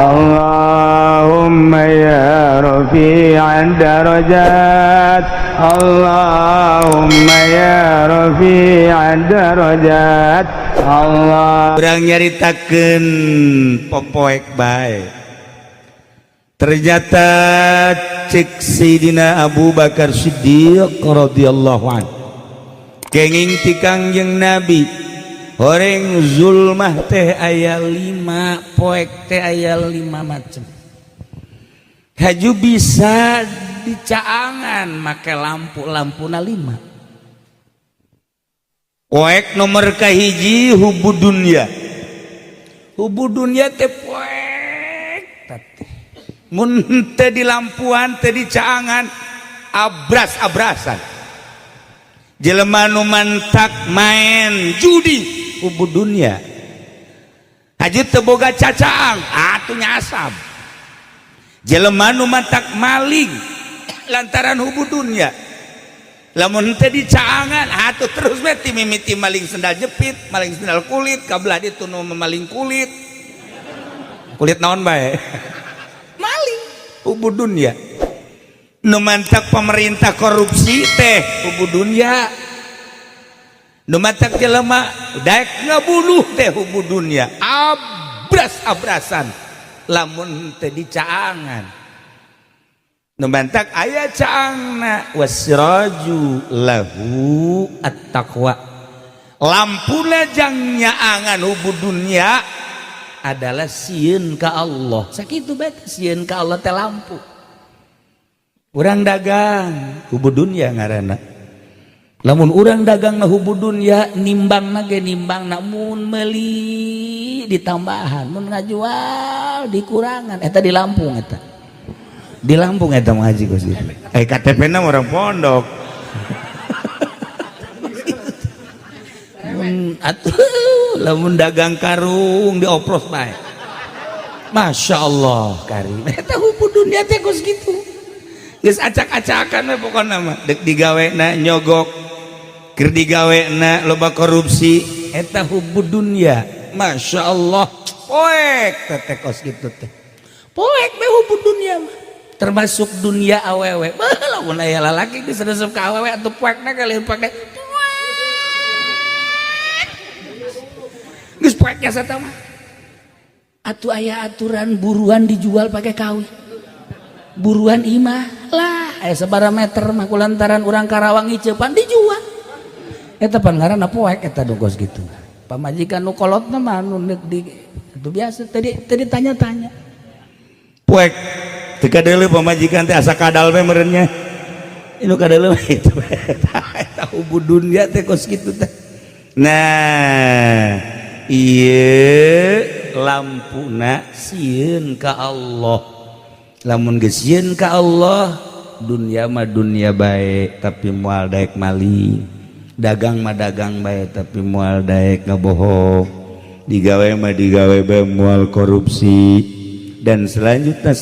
Allahumma ya rafi'ad darajat, Allahumma ya rafi'ad darajat. Allah urang nyaritakeun popoek bae. Ternyata cek Sayyidina Abu Bakar Siddiq radhiyallahu anhu kenging ti Kangjeng Nabi horeng zulmah teh aya 5, poek teh aya 5 macam. Haju bisa dicaangan make lampu-lampuna 5. Poek nomor kahiji hubud dunya. Hubud dunya teh poek teh. Mun teu di lampuan teu dicaangan abras-abrasan. Jelema nu mantak main judi hubud dunya. Haji teu boga cacaang atuh nyasab. Jelema nu mantak maling lantaran hubud dunya. Lamun teu dicaangan atuh terus we ti mimiti maling sendal jepit, maling sendal kulit, kabelah ditu nu maling kulit. Kulit naon bae? Maling hubud dunya. Nu mantak pemerintah korupsi teh hubud dunya. Nu mantak jelema daek ngabunuh teh hubud dunya. Abras-abrasan lamun teu dicaangan. Nu mantak aya caangna wasraju lahu at-taqwa. Lampuna jang nyaangan hubud dunya adalah sieun ka Allah. Sakitu bae sieun ka Allah teh lampu. Urang dagang hubud dunya ngaranna. Lamun urang dagang na hubud dunya nimbangna ge nimbangna mun meuli ditambahan, mun ngajual dikurangan eta di Lampung eta. Di Lampung eta mah haji Gus. KTP-na orang pondok. Atuh lamun dagang karung diopros bae. Masya Allah karim. Eta hubud dunya teh geus kitu. Geus acak-acakan we pokona mah. Dek digawena nyogok, keur digawena loba korupsi. Eta hubud dunya. Masya Allah. Poek teh kos kitu teh. Poek we hubud dunya mah. Termasuk dunia awewe. Lamun aya lalaki geus resep ka awewe atuh poekna kalian pake. Geus poeknya sata mah. Atuh aya aturan buruan dijual pakai kawin. Buruan imah lah aya sabaraha meter mah kulantaran urang Karawang iceupan dijual. Eta pan ngaranna poek eta dogos gitu. Pamajikan nu kolotna mah nu di itu biasa tadi tanya-tanya. Poek teu kadeuleu pamajikan teh asa kadal we meureunnya. Inu kadeuleu itu eta hubud dunya teh kos kitu teh. Nah, ieu lampuna sieun ka Allah. Lamun geus sieun ka Allah, dunya mah dunya bae tapi moal daek maling. Dagang mah dagang bae tapi moal daek ngabohong. Digawe mah digawe bae moal korupsi. Dan selanjutnya.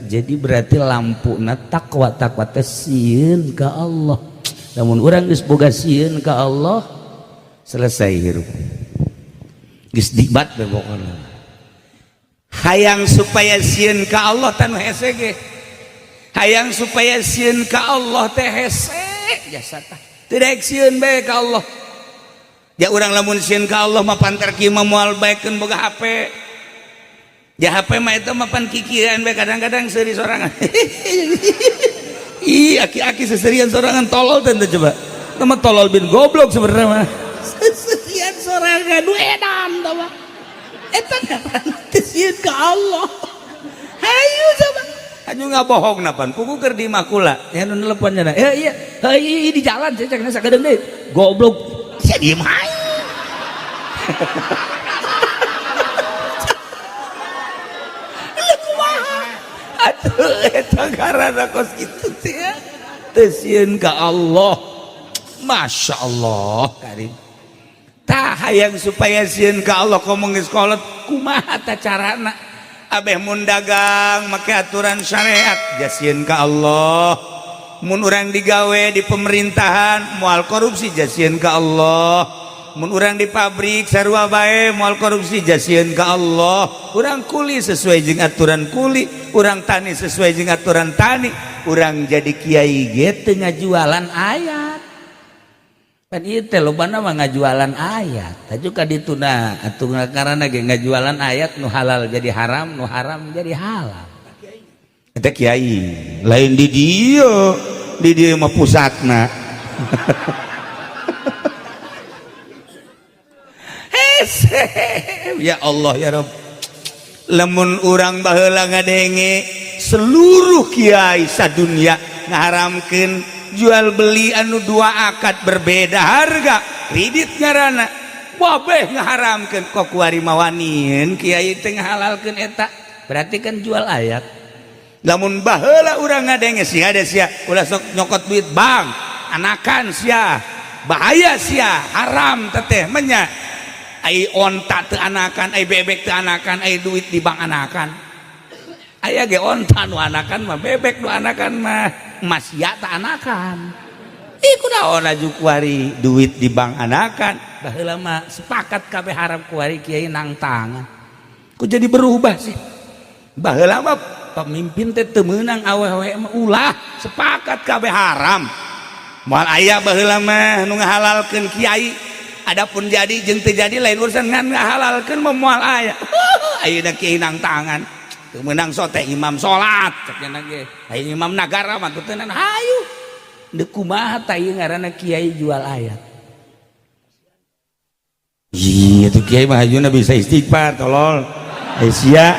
Jadi berarti lampuna takwa teh sieun ka Allah. Namun urang geus boga sieun ka Allah, selesai hirup. Geus dibat we pokona. Hayang supaya sieun ka Allah tanu hese ge. Hayang supaya sieun ka Allah teh hese jasa tah. Teu daek sieun bae ka Allah. Ya urang lamun sieun ka Allah mah pantar kieu mah moal baekeun boga HP. Ya HP mah itu mah pan kikiran be kadang-kadang seuri sorangan. Ih aki-aki seserian sorangan tolol teh coba. Nama tolol bin goblok sebenarnya mah. Seserian sorangan nu edan tah mah. Eta ngaranna teh sieun ka Allah. Hayu coba. Anu ngabohong napan pugu keur di makula. Ya nu nelponnya na. Iya. Heuh di jalan saya cakna sakedeung deui. Goblok. Sia diem hayu. Atuh eta ngaranna kos kitu teh ya. Teu sieun ka Allah. Masya Allah karim. Tah hayang supaya sieun ka Allah komo geus kolot kumaha tah carana? Abeh mun dagang make aturan syariat ja sieun ka Allah. Mun urang digawe di pemerintahan moal korupsi ja sieun ka Allah. mun urang di pabrik sarua bae moal korupsi jasieun ka Allah. Urang kuli sesuai jeung aturan kuli, urang tani sesuai jeung aturan tani, urang jadi kiai ge teu ngajualan ayat. Pan ieu teh lobana mah ngajualan ayat. Taju ka dituna atuh ngaranna ge ngajualan ayat nu halal jadi haram, nu haram jadi halal. Eta kiai, lain di dieu mah pusatna. Ya Allah ya Rabb, lamun urang baheula ngadenge seluruh kiai sadunya ngaharamkeun jual beli anu dua akad berbeda harga, kredit ngaranna wabeh ngaharamkeun kok kuari mawanieun kiai teh ngahalalkeun eta, berarti kan jual ayat. Lamun baheula urang ngadenge sia ada sia ulah sok nyokot duit bank anakan sia bahaya sia haram teteh menya ai onta teu anakan ai bebek teu anakan ai duit di bank anakan aya ge onta nu anakan mah bebek nu anakan mah emas ya teu anakan iku naon aju kuari duit di bank anakan baheula mah sepakat kabeh haram kuari kiai nang tangan ku jadi berubah sih baheula mah pemimpin teh teu meunang awewe mah ulah sepakat kabeh haram moal aya baheula mah nu ngahalalkeun kiai. Adapun jadi jeung teu jadi lain urusan ngan ngahalalkeun mah moal aya. Ayeuna kiai nang tangan teu meunang sote imam salat cenah ge. Aya imam nagara mah teu tenan hayu. Deuk kumaha tah ieu ngaranna kiai jual ayat. Iya tuh kiai mah ayeuna bisa istighfar tolol. Sia.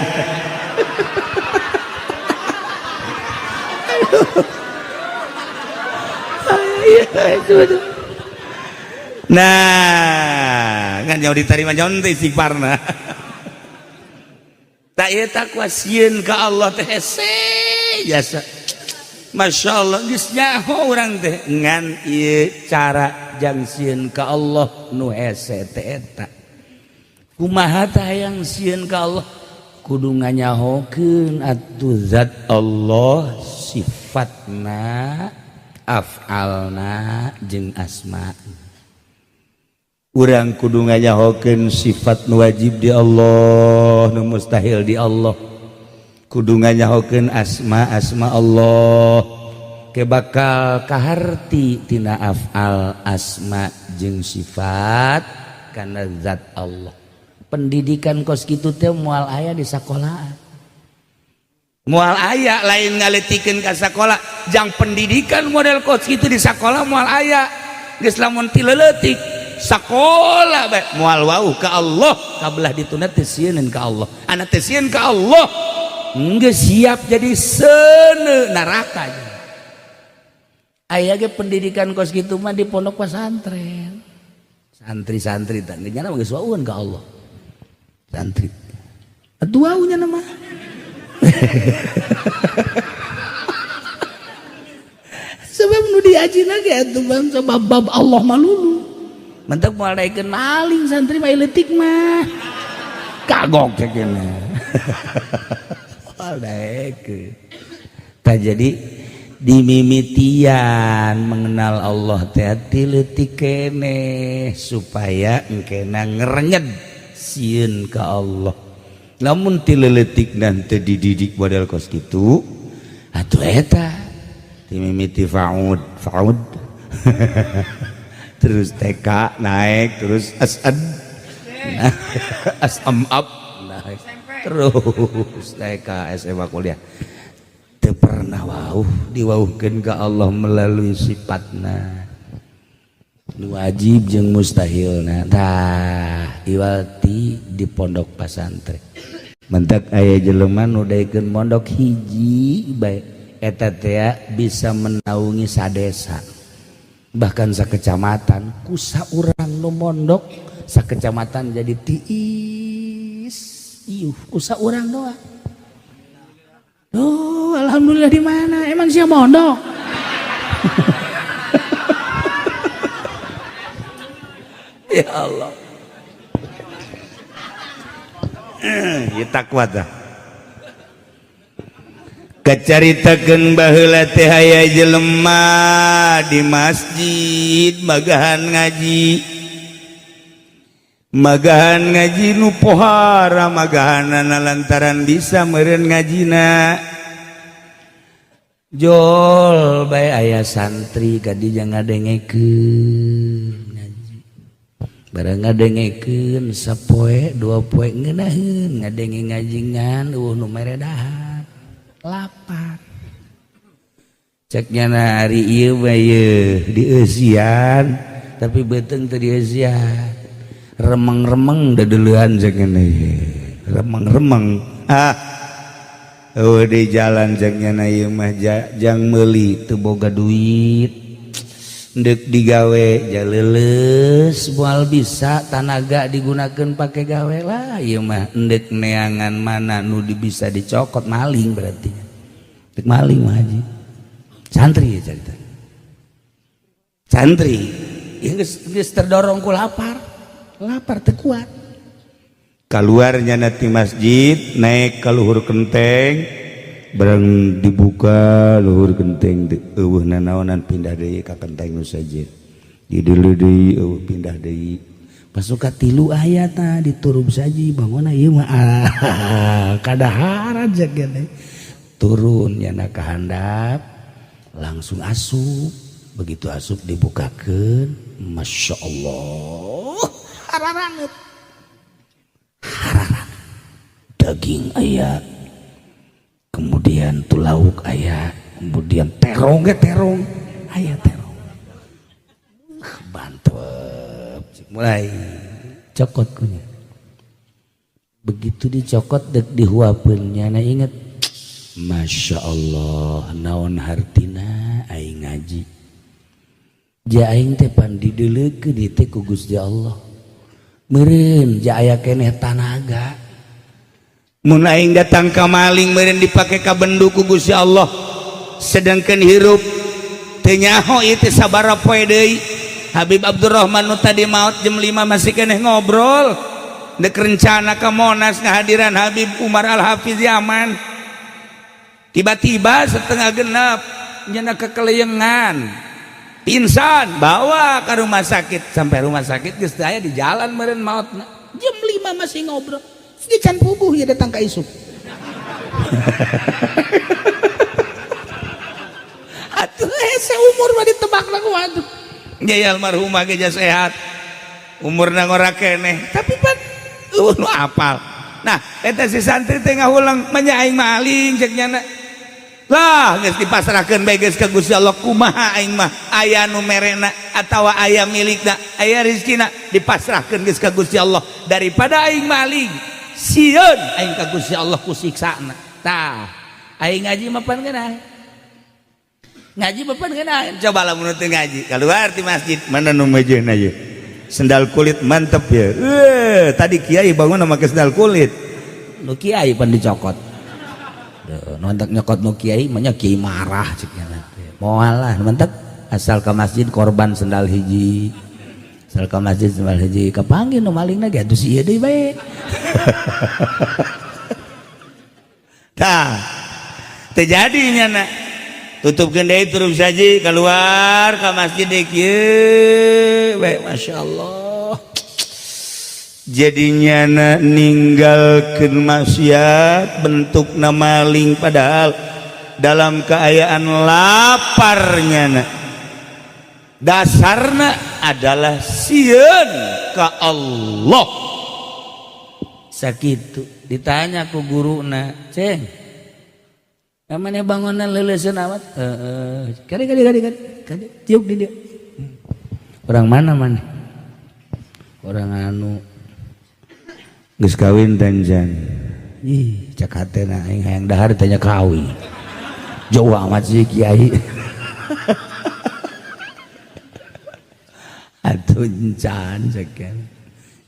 Nah, kan jauh diterima jauh teh istighfarna. Tak ieu takwa sieun ka Allah teh hese jasa. Masyaallah geus nyaho urang teh ngan ieu cara jang sieun ka Allah nu hese teh eta. Kumaha tah hayang sieun ka Allah? Kudu nganyahokeun atuh zat Allah sifatna, af'alna jeung asma'na. Urang kudu nganyahokeun sifat nu wajib di Allah, nu mustahil di Allah. Kudu nganyahokeun asma Allah, ke bakal kaharti tina af'al asma jeung sifat kana zat Allah. Pendidikan kos kitu teh moal aya di sakolaan. Moal aya lain ngaleutikeun ka sakola, jang pendidikan model kos kitu di sakola moal aya. Geus lamun ti leutik sakola bae moal wauh ka Allah kabelah dituna teu sieun ka Allah anak teu sieun ka Allah geus siap jadi seuneu neraka. Aya ge pendidikan kos kitu mah di pondok pesantren santri-santri teh nya mah geus wauhan ka Allah santri atuh wauhnya mah sebab nu diajina ge atuh bangsa bab Allah malulu. Mentek moal daekeun maling santri mah leutik mah kagok cenah moal daekeun tah jadi dimimitian mengenal Allah teh ti leutik keneh supaya engkena ngerenyed sieun ka Allah. Lamun ti leutikna teu dididik model kos kitu atuh eta dimimiti faud terus TK naik terus asad asam up naik terus TK SMA kuliah teu pernah wauh diwauhkeun ka Allah melalui sifatna nu wajib jeung mustahilna tah iwalti di pondok pesantren mentek aya jelema nu daekeun mondok hiji bae eta teh bisa menaungi sadesa bahkan sakecamatan kusa urang nu mondok sakecamatan jadi tiis iuh kusa urang doang. Oh alhamdulillah di mana emang siapa mondok ya Allah ya takwa dah kacaritakeun baheula teh aya jelema di masjid bagahan ngaji magahan ngaji nu pohara magahanana lantaran bisa meureun ngajina jol bae aya santri kadija ngadengekeun ngaji bareng ngadengekeun sapoe dua poe ngeunaheun ngadenge ngajingan nu mere dahar lapar ceknya hari ieu mah ieu dieusian tapi beuteung teu dieusian remeng-remeng dadeulehan ceknya remeng-remeng di jalan ceknya ieu mah jang meuli teu boga duit ndek digawe jaleuleus moal bisa tanaga digunakeun pake gawe lah ieu mah ndek neangan mana nu bisa dicokot maling berarti ndek maling mah haji santri ya cerita santri geus terdorong ku lapar teu kuat keluarnya nanti masjid naik ke luhur genteng bareng dibuka luhur genteng eueuh nanaonan pindah deui ka genteng nu sajid di dieu deui eueuh pindah deui pas suka tilu aya tah diturub saji bangunna ieu mah kadaharan jagana turun nyana ka handap langsung asup begitu asup dibukakeun masya Allah hararanget daging aya kemudian lauk aya kemudian terong aya terong bantep mulai cokot kunya begitu dicokot dek dihuapeun nya inget masya Allah naon hartina aing ngaji ja aing teh pan dideuleukeun di teh ku Gusti Allah meureun ja aya keneh tanaga mun aing datang ka maling meureun dipake ka bendu ku Gusti Allah sedangkan hirup teu nyaho ieu teh sabaraha poe deui Habib Abdurrahman nu tadi maot jam 5 masih keneh ngobrol dek rencana ka Monas ngahadiran Habib Umar Al-Hafiz Yaman tiba-tiba setengah genep nyana kekeleyengan pingsan bawa ke rumah sakit sampai rumah sakit geus aya di jalan meureun maotna jam 5 masih ngobrol di can puguh ya datang ka isuk atuh seumur mah ditebakna ku atuh nya almarhumah ge sehat umurna ngora keneh tapi pan nu apal nah eta si santri teh ngahulang manya aing maling cek nyana lah geus dipasrahkeun bae geus ka Gusti Allah kumaha aing mah aya nu merena atawa aya milikna aya rezekina dipasrahkeun geus ka Gusti Allah daripada aing maling sieun aing ka Gusti Allah ku siksana tah aing ngaji mah pan geunah ngaji mah pan geunah coba lamun teu ngaji keluar ti masjid mana nu mejeuna ieu sendal kulit mantep ya tadi kiai bangun make sendal kulit nu kiai pan dicokot nontak nyokot nu kiai mah kiai marah cenah moal lah mantep asal ka masjid korban sendal hiji asal ka masjid sendal hiji kapanggih nu malingna ge atuh si ieu deui bae tah terjadi nyana tutupkeun deui turun saji keluar ka masjid deui kieu bae masyaallah jadinya ninggalkeun maksiat bentukna maling padahal dalam keayaan laparnya dasarna adalah sieun ka Allah sakitu ditanya ku guruna ceng namanya bangunan leuleuskeun amat kade tiuk di dia orang mana orang anu geus kawin tanjan ih cak hatena aing hayang dahar tanya kawin jauh amat sih kiai atuh encan cekan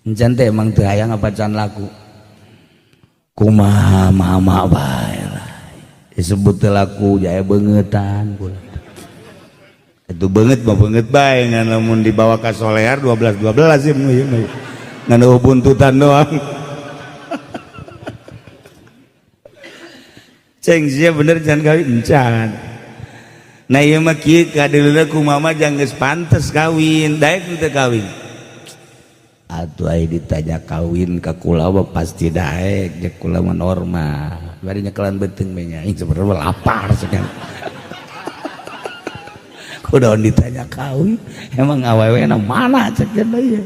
encan teh emang teu hayang apa can laku kumaha mama bae lah disebut teu laku jaya beungetan kula itu beungeut mah beungeut bae ngan lamun dibawa ka solehar 12 ya ngan buntutan doang ceng sia bener jangan kawin encan nah ieu mah kieu kadeuleuh ku mama jang geus pantes kawin daek teu kawin atuh aya ditanya kawin ka kula pasti daek jeung kula mah normal bari nyekelan beuteung we nya ing sebenarnya lapar cenah kunaon ditanya kawin emang awewena mana cek deui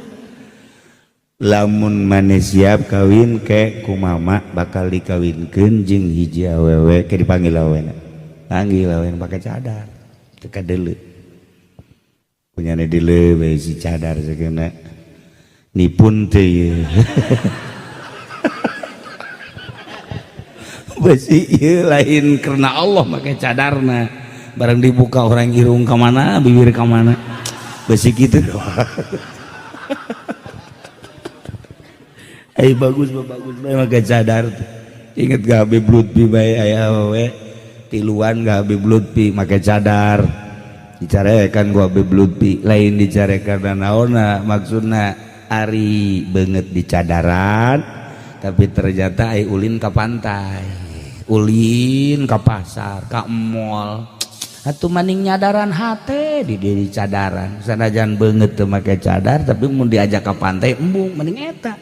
lamun maneh siap kawin ke ku mama bakal dikawinkeun jeung hiji awewe ke dipanggil awewena panggil awewena pake cadar teu kadeuleu punyana deuleu bae si cadar sakeuna nipun teh ya besi lain karena Allah pakai cadarna barang dibuka orang irung kemana bibir kemana besi gitu bagus pakai cadar inget gak habib lutfi bae aya we tiluan gak habib lutfi pakai cadar dicarekan gua habib lutfi lain dicarekan dan naonna maksudna Ari banget di cadaran tapi ternyata ai ulin ke pantai ulin ke pasar ke mall atuh maning nyadaran hate di cadaran sanajan banget teu make cadar tapi mun diajak ke pantai embung mending eta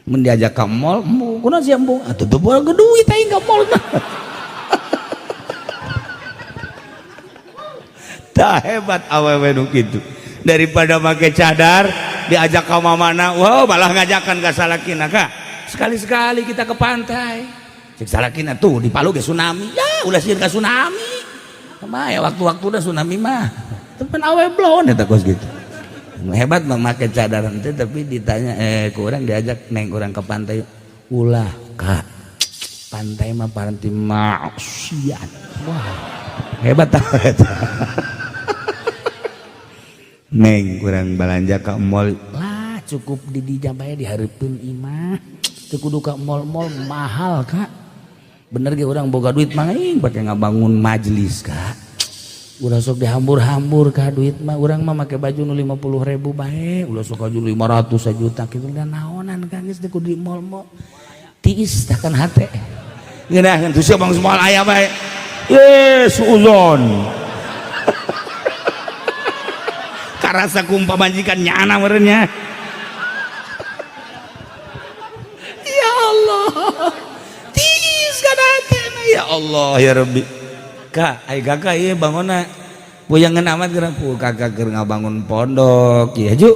mun diajak ke mall embung kunaon sih embung atuh teu boga duit aing ka mall tah hebat awewe nu kitu daripada make cadar diajak ke mamana, wow malah ngajakan ke salakina kak sekali-sekali kita ke pantai cek salakina tuh di Palu ke tsunami ya ulah sieun ke tsunami sama ya waktu-waktu udah tsunami mah temen awe blon eta kos gitu hebat memakai cadaran teh tapi ditanya ku urang diajak neng urang ke pantai ulah kak pantai mah paranti maksiat wah hebat tah eta neng kurang balanja ke mall lah cukup di dijabaya dihareupeun imah teu kudu ka mall-mall mahal kak bener ge urang boga duit mah pake ngabangun majelis kak ulah sok dihambur-hambur ka duit mah urang mah make baju nu 50.000 bae ulah sok baju 500 sajuta kitu dan naonan kang geus teu kudu di mall-mall tiis takan hate ngeunah tuh sia bang semua aya bae suuzon rasa kumpa majikan nyana merenya ya Allah tis kadang-kadang ya Allah ya Rabbi kak ay kakak iya bangona puyangan amat gerak kakak keur ngabangun pondok ya ju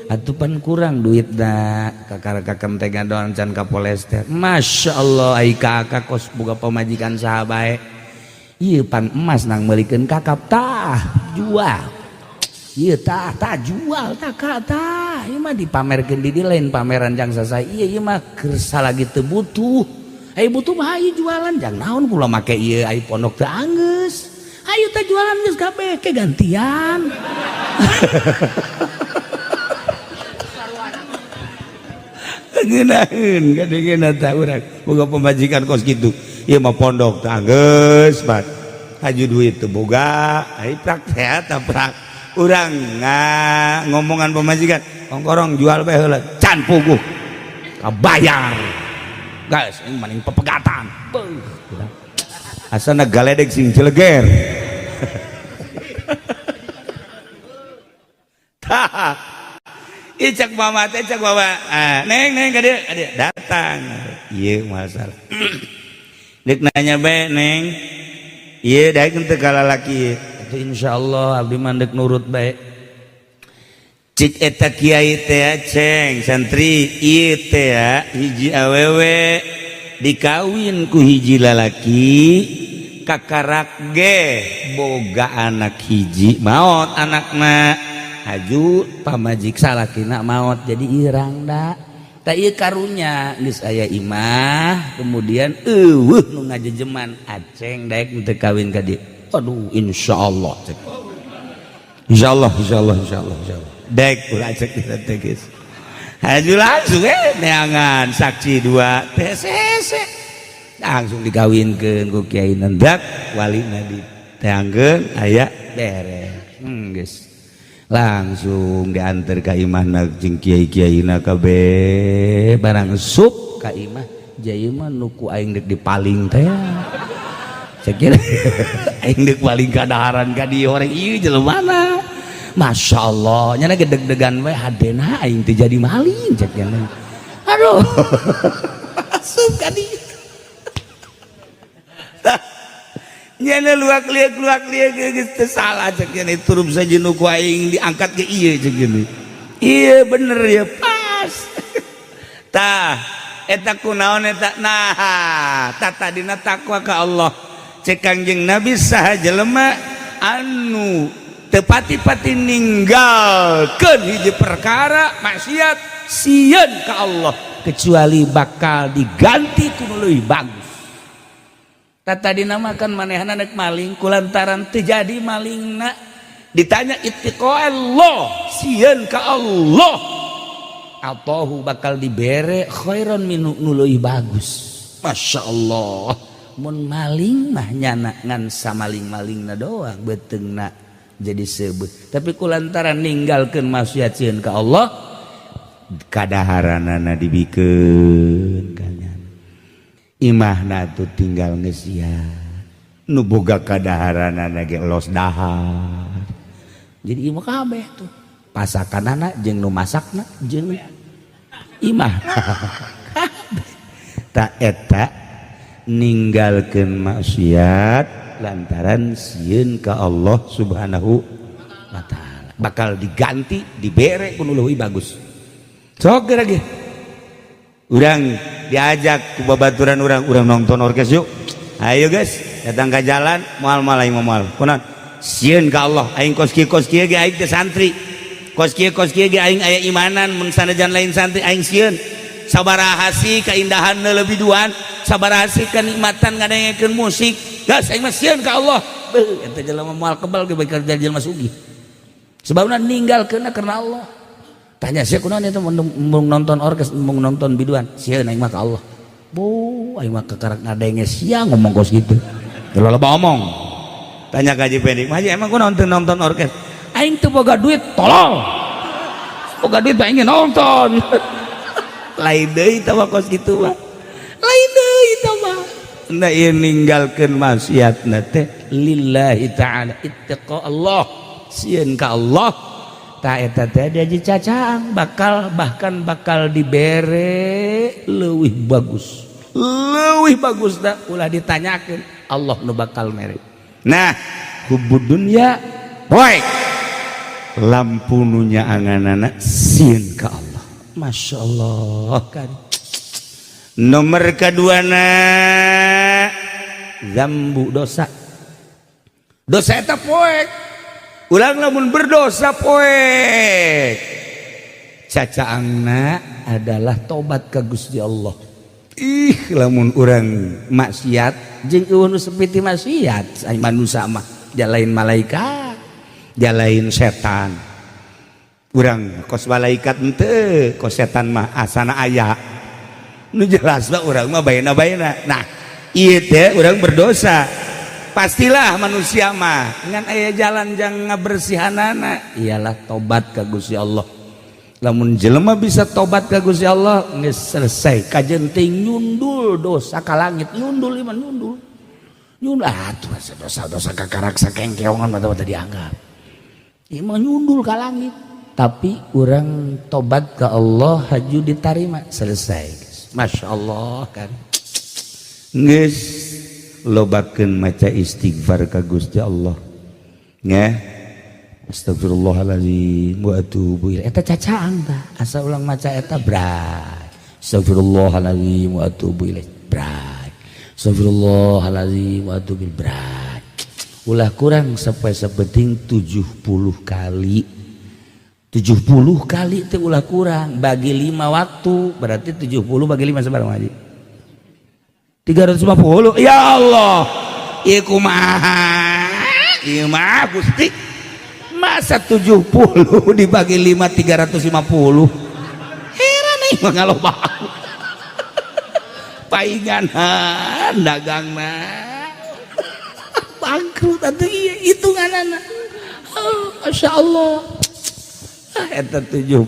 atupan kurang duit da kakak teh gadoan can ka polester Masya Allah ay kakak kos boga pamajikan sahabat iya pan emas nang meulikeun kakap tah jual iya tak jual tak kata iya mah dipamerkeun di lain pameran jang sasai iya mah keur salagi teu butuh ai butuh mah ayo jualan jang naon kula make ieu ai pondok teu anggeus ayo teh jualan geus kabeh ke gantian ngeunaheun kadengna tah urang boga pemajikan kos kitu ieu mah pondok teu anggeus bat haju duit teu boga ai praktek tah praktek urang ngomongan pemajikan ongkorong jual bae heula can puguh kabayar guys ini maning pepegatan asana galedeg sing celeger tah icak mama teh cak bawa neng ka dieu datang ieu masalah deuk nanya bae neng ieu daekeun teu ka lalaki insyaallah abdi mandek nurut baik cik eta kiai teh ceng santri ieu teh hiji awewe dikawin ku hiji lalaki kakarak ge boga anak hiji maot anakna haju pamajik salakina maot jadi irang da ta ieu karunya geus aya imah kemudian eueuh nu ngajejeman aceng daek teu kawin ka dieu aduh insyaallah cek insyaallah dek ulah cek kita tegis haju langsung neangan saksi dua TCC langsung dikawinkeun ku kiai nendak walina diteangkeun aya beres geus langsung diantar ka imahna jeung kiai-kiaina kabeh barang sup ka imah jai mah nuku aing dek dipaling teh saya kira aing deuk paling kadaharan ka dieu orang ieu jelema mana Masya Allah nyana gedeg-degan we hadena aing teu jadi maling cek yana. Aduh asup ka dieu nyana luak liek geus teu salah cek yana turup sajeunu ku aing diangkat ke ieu cek gini. Iya bener ya pas tah eta kunaon eta nah tadina takwa ka Allah cek Kangjeng Nabi saha jelema anu tepati-pati ninggalkeun hiji perkara maksiat sieun ka Allah kecuali bakal diganti ku nu leuwih bagus. Tadina mah kan manehna nek maling kulantaran teu jadi malingna ditanya ittiqa Allah sieun ka Allah atahu bakal dibere khairan minu nu leuwih bagus. Masya Allah mun maling mah nyana ngan samaling-malingna doang beteungna jadi seubeuh tapi kulantaran ninggalkeun maksiat sieun ka Allah kadaharanana dibikeun kanyan imahna tuh tinggal ngesiat nu boga kadaharanana ge los dahar jadi imah kabeh tuh pasakanana jeung nu masakna jeung imah tak eta ninggalkeun maksiat lantaran sieun ka Allah Subhanahu wa taala bakal diganti dibere ku nu leuwih bagus. Sok lagi urang diajak ku babaturan urang nonton orkes yuk ayo guys datang ke jalan moal aing moal kunaon sieun ka Allah aing kos kieu ge aing teh santri kos kieu ge aing aya imanan mun sanajan lain santri aing sieun sabaraha sih keindahanna lebih duaan sabaraha sih kenikmatan ngadengekeun musik gas aing mah sieun ka Allah beuh eta jelema moal kebal ge bae jelema sugih sebabna ninggalkeunna karena Allah. Tanya saya kunaon eta mun nonton orkes mun nonton biduan sieun aing mah ka Allah bu aing mah kekarak ngadenge sia ngomong kos gitu loba omong tanya ka Haji Pendik Haji emang kunaon teu nonton orkes aing teu boga duit tolol boga duit aing nonton lain deui tah kos kitu mah lain deui tah mah na ieu ninggalkeun maksiatna teh lillahi ta'ala ittaqa Allah sieun ka Allah ta eta teh jadi cacang bahkan bakal dibere leuwih bagus dah ulah ditanyakeun Allah nu bakal mere. Nah hubud dunya poek lampu nu nyaanganana sieun ka Allah. Masya Allah kan nomor kaduana zambu dosa eta poek ulang lamun berdosa poek cacaangna adalah tobat ka Gusti Allah. Ih lamun urang maksiat jeung eueuh nu sepiti maksiat ai manusia mah jalain malaikat jalain setan urang kos malaikat henteu kos setan mah asana aya nu jelas mah urang mah baena nah ieu teh urang berdosa pastilah manusia mah ngan aya jalan jang ngabersihanana ialah tobat ka Gusti Allah. Lamun jelema bisa tobat ka Gusti Allah geus selesai kajen teuing nyundul dosa ka langit nyundul iman nyundul atuh dosa kakarak sakengkeongan mah tadi dianggap ieu mah nyundul ka langit tapi urang tobat ka Allah haju ditarima selesai. Masya Allah kan geus lobakeun maca istighfar ka Gusti Allah nya astagfirullahaladzim wa atubu ilaih eta cacaang tah asa ulang maca eta bray astagfirullahaladzim wa atubu ilaih bray astagfirullahaladzim wa atubu ilaih bray ulah kurang sampai sepenting 70 kali 70 kali teh ulah kurang bagi 5 waktu berarti 70 bagi 5 sabarang aja 350. Ya Allah ieu kumaha ieu mah Gusti masa 70 dibagi 5 350 heran aing mah ngaloba painganan dagangna bangkrut atuh ieu hitunganana Masya Allah eta 70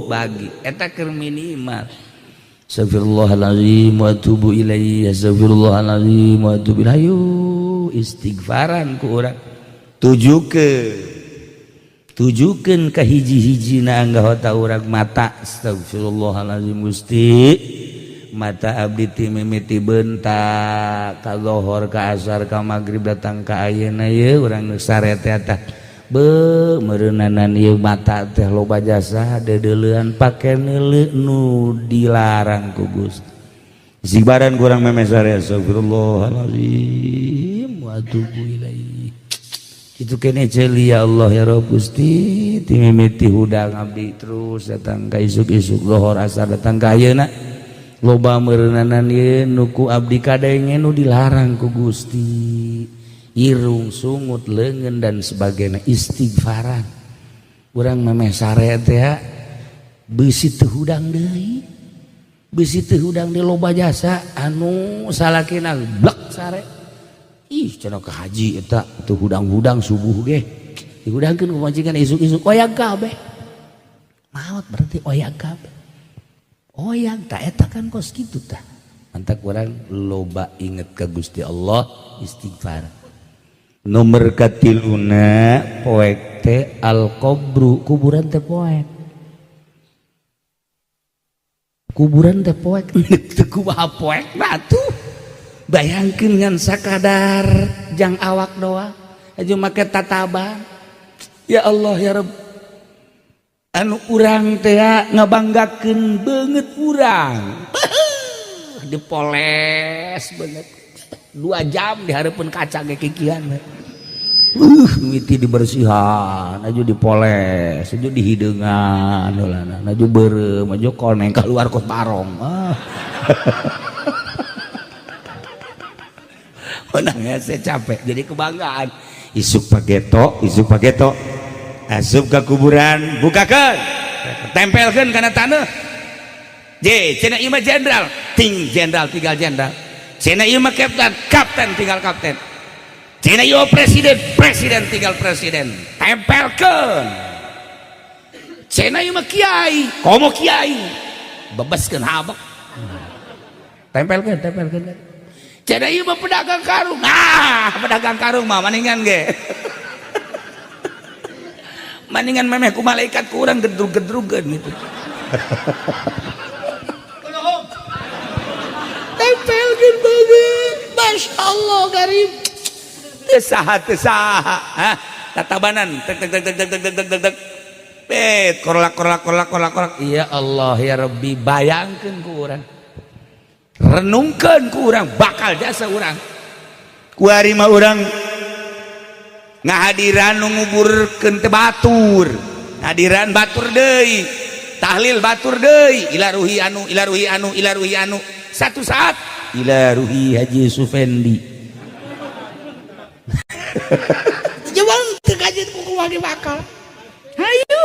bagi eta keur minimal astagfirullahaladzim wa atubu ilaih astagfirullahaladzim wa atubu ilaih istighfaran ku urang tujukeun tujukeun ka hiji-hijina anggota urang mata. Astagfirullahalazim Gusti, mata abdi ti mimiti bentak ka lohor ka asar ka magrib datang ka ayeuna ye urang nu saret eta be meureunanan ieu mata teh loba jasa dedeleuan pake neuleu nu dilarang ku Gusti. Sibaran kurang memesare astagfirullahalazim wa atubu ilaihi. Itu kene celi ya Allah ya Rabb Gusti ti mimiti hudang abdi terus datang ka isuk-isuk lohor asar datang ka ayeuna loba meureunanan ieu nu ku abdi kadenge nu dilarang ku Gusti. Irung, sungut, leungeun dan sebagainya istighfaran. Urang memeh sare teh beusi teu hudang deui. Beusi teu hudang di loba jasa anu salakina blek sare. Ih cenah ka haji eta teu hudang-hudang subuh ge. Dihudangkeun ku majikan isuk-isuk oyang kabeh. Maot berarti oyang kabeh. Oyang tak eta kan kos kitu tah. Mantak urang loba inget ka Gusti Allah istighfar. Nomor katiluna poek teh al-qabru, kuburan teh poek. Kuburan teh poek teu kumaha poek batuh. Bayangkeun ngan sakadar jang awak doang aju make tataban. Ya Allah ya Rabb. Anu urang teh ngabanggakeun beungeut urang. Dipoles beungeut. 2 jam di hareupeun kaca ge kikian. Miti dibersihan, aju dipoles, aju dihideungan, aju beureum, aju koneng keluar kos barong. Menangnya saya capek, jadi kebanggaan. Isuk pageto, asup ke kuburan, bukakeun, tempelkeun kana taneuh. Cenah ieu mah jenderal, jenderal tinggal jenderal. Cenah ieu mah kapten tinggal kapten. Cenah ieu presiden tinggal presiden. Tempelkeun. Cenah ieu mah kiai, komo kiai. Bebeskeun habak. Tempelkeun. Cenah ieu mah pedagang karung. Pedagang karung mah maningan ge. Maningan memeh ku malaikat ku urang gedrug-gedrugeun gitu. Tempelkeun banget. Masya Allah karim. Tesaha tatabanan korlak. Ya Allah ya Rabbi, bayangkeun ku urang, renungkeun ku urang bakal jasa urang. Ku ari mah urang ngahadiran nu nguburkeun teh batur, ngahadiran batur deui, tahlil batur deui, ilaruhi anu. Satu saat ilaruhi Haji Sufendi. Jawang terkajet ku kumaha bakal. Hayu.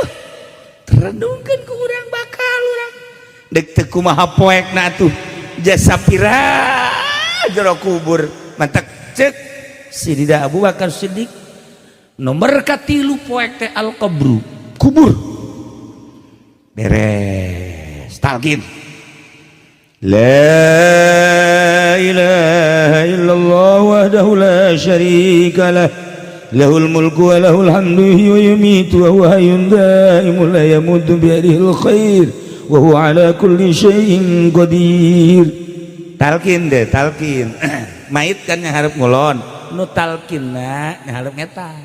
Renungkeun ku urang bakal urang. Dek teu kumaha poekna atuh. Jasa pira jero kubur. Mantak ceuk Sidina Abu Bakar Siddiq. Nomor katilu poek teh al-qabru, kubur. Beres. Talqin. La ilaha illallah wahdahu la syarika lah. Lahul mulku wa lahul hamdu wa yumitu wa huwa hayyun da'imun la yamutu biyadihil khair wa huwa ala kulli syai'in qadir. Talqin deh, talqin. Mait kan yang harap ngulon, nu talqinna yang harap ngetan.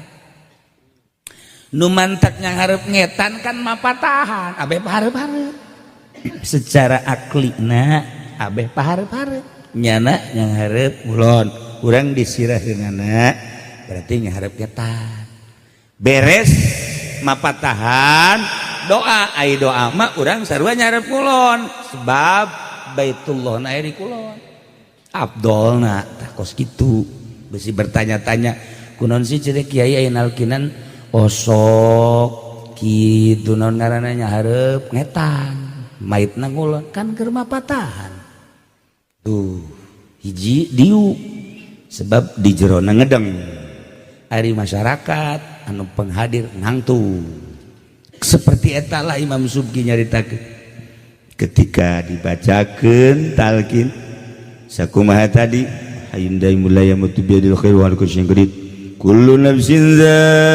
Nu mantak yang harap ngetan kan mapatahan, abe pahareup-hareup. Secara aklina abeh pahareup-hareup. Nyana yang harap ngulon, urang disirah denganna berarti nyaharep ngetan. Beres mapatahan doa, ai doa mah urang sarua nyaharep kulon sebab Baitullah na aya di kulon. Abdolna tah kos kitu. Besi bertanya-tanya kunaon sih cenah kiai aya nalkinan osok kitu naon ngaranna nyaharep ngetan. Maitna ngulon kan keur mapatahan. Tuh hiji diu sebab di jerona ngedeng. Ari masyarakat anu penghadir ngangtu seperti etalah Imam Subki nyaritakeun ketika dibacakeun talqin sakumaha tadi hayun daimul la yamutu biadil khair wa al-kusyang qadir kullu nafsin dha'iqatul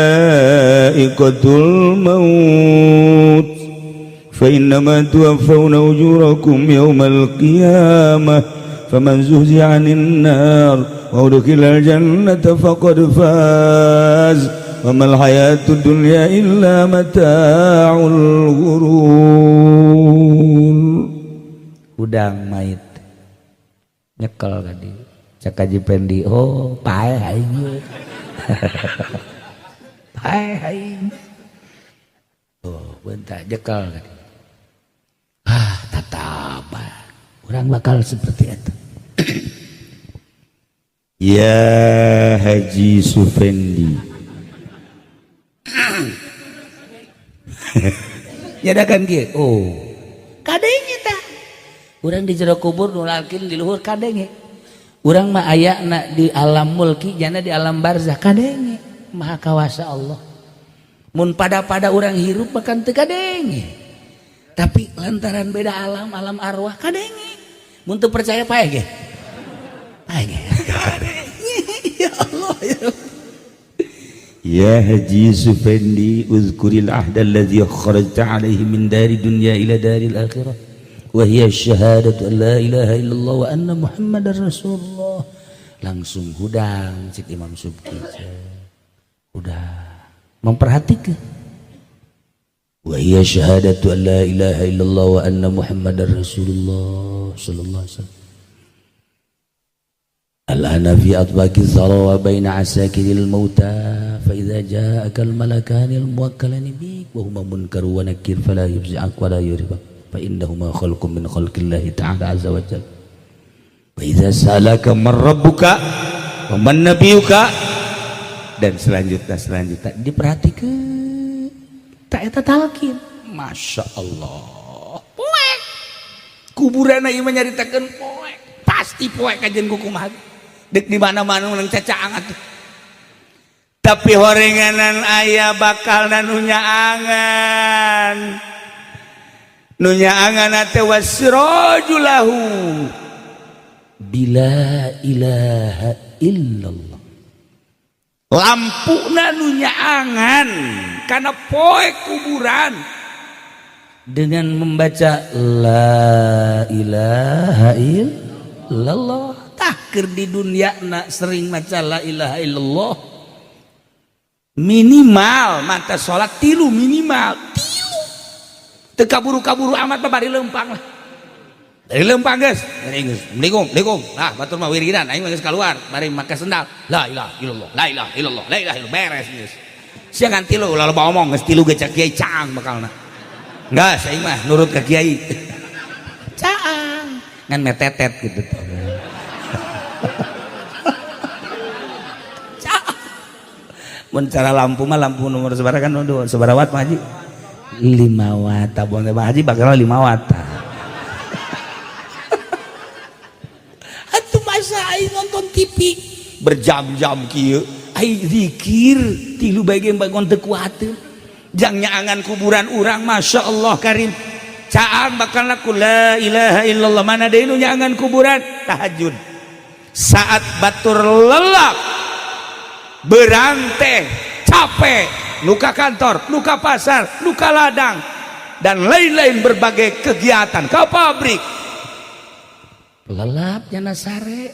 maut fa innama tuwaffawna ujurakum yawmal qiyamah faman zuhziha 'anil nar wa udkhilal jannata faqad faz wa mal hayatud dunya illa mata'ul ghurur. Udang mait nyekel tadi cak Haji Pendi, oh pae aing pae aing oh bentar jekal tadi tataba orang bakal seperti itu. Ya Haji Sufendi nyadakan kieu oh kadenge tah urang di jero kubur nulalkeun di luhur kadenge urang mah ayana di alam mulki jana di alam barzah kadenge maha kawasa Allah mun pada urang hirup makan teu kadenge tapi lantaran beda alam arwah kadenge mun teu percaya pae ge ya Allah ya ya Haji Sufendi uzkuril ahda alladhi kharajta alaihi min dari dunya ila daril akhirah wa hiya syahadatu an la ilaha illallah wa anna muhammadar rasulullah. Langsung hudang cik Imam Subki udah memperhatikan wa hiya syahadatu an la ilaha illallah wa anna muhammadar rasulullah sallallahu alaihi wasallam. Al-ana fi atbaqi thara wa baina asakiril mauta fa idza ja'aka al-malakani al-muwakkalani bik wa huma munkar wa nakir fala yufzi'ak wa la yuribak fa innahuma khalqun min khalqillahi ta'ala azza wa jalla. Wa idza salaka man rabbuka wa man nabiyuka dan selanjutnya diperhatikan tak eta talqin. Masya Allah poek kuburan ieu mah nyaritakeun poek pasti poek kajen kukumaha dek di mana-mana nang cacaang atuh tapi horenganan aya bakal nunya angan ate wasrajulahu bila ilaha illallah lampuna nunya angan karena poek kuburan dengan membaca la ilaha illallah. Takir di dunia nak sering maca la ilaha illallah minimal mata sholat tilu minimal tilu teka buru-kaburu amat bari lempang lah dari lempang guys assalamualaikum nah batur mah wiridan aing geus keluar bari make sendal la ilaha illallah la ilaha illallah la ilaha illallah beres geus sia kan tilu ulah loba omong geus tilu ge cak kiai caang bakalna geus aing mah nurut ka kiai caang ngan metetet gitu tuh mun cara lampu mah lampu nomor sabaraha kan sabaraha watt mah Haji 5 watt tabung teh Haji bakal 5 watt atuh masa aing nonton TV berjam-jam kieu aing zikir tilu bae ge bagon teu kuateun jang nyaangan kuburan urang Masya Allah karim caang bakal laku la ilaha illallah mana deui nu nyaangan kuburan tahajud saat batur lelap beranteh capek luka kantor luka pasar luka ladang dan lain-lain berbagai kegiatan ke pabrik lelap jana sare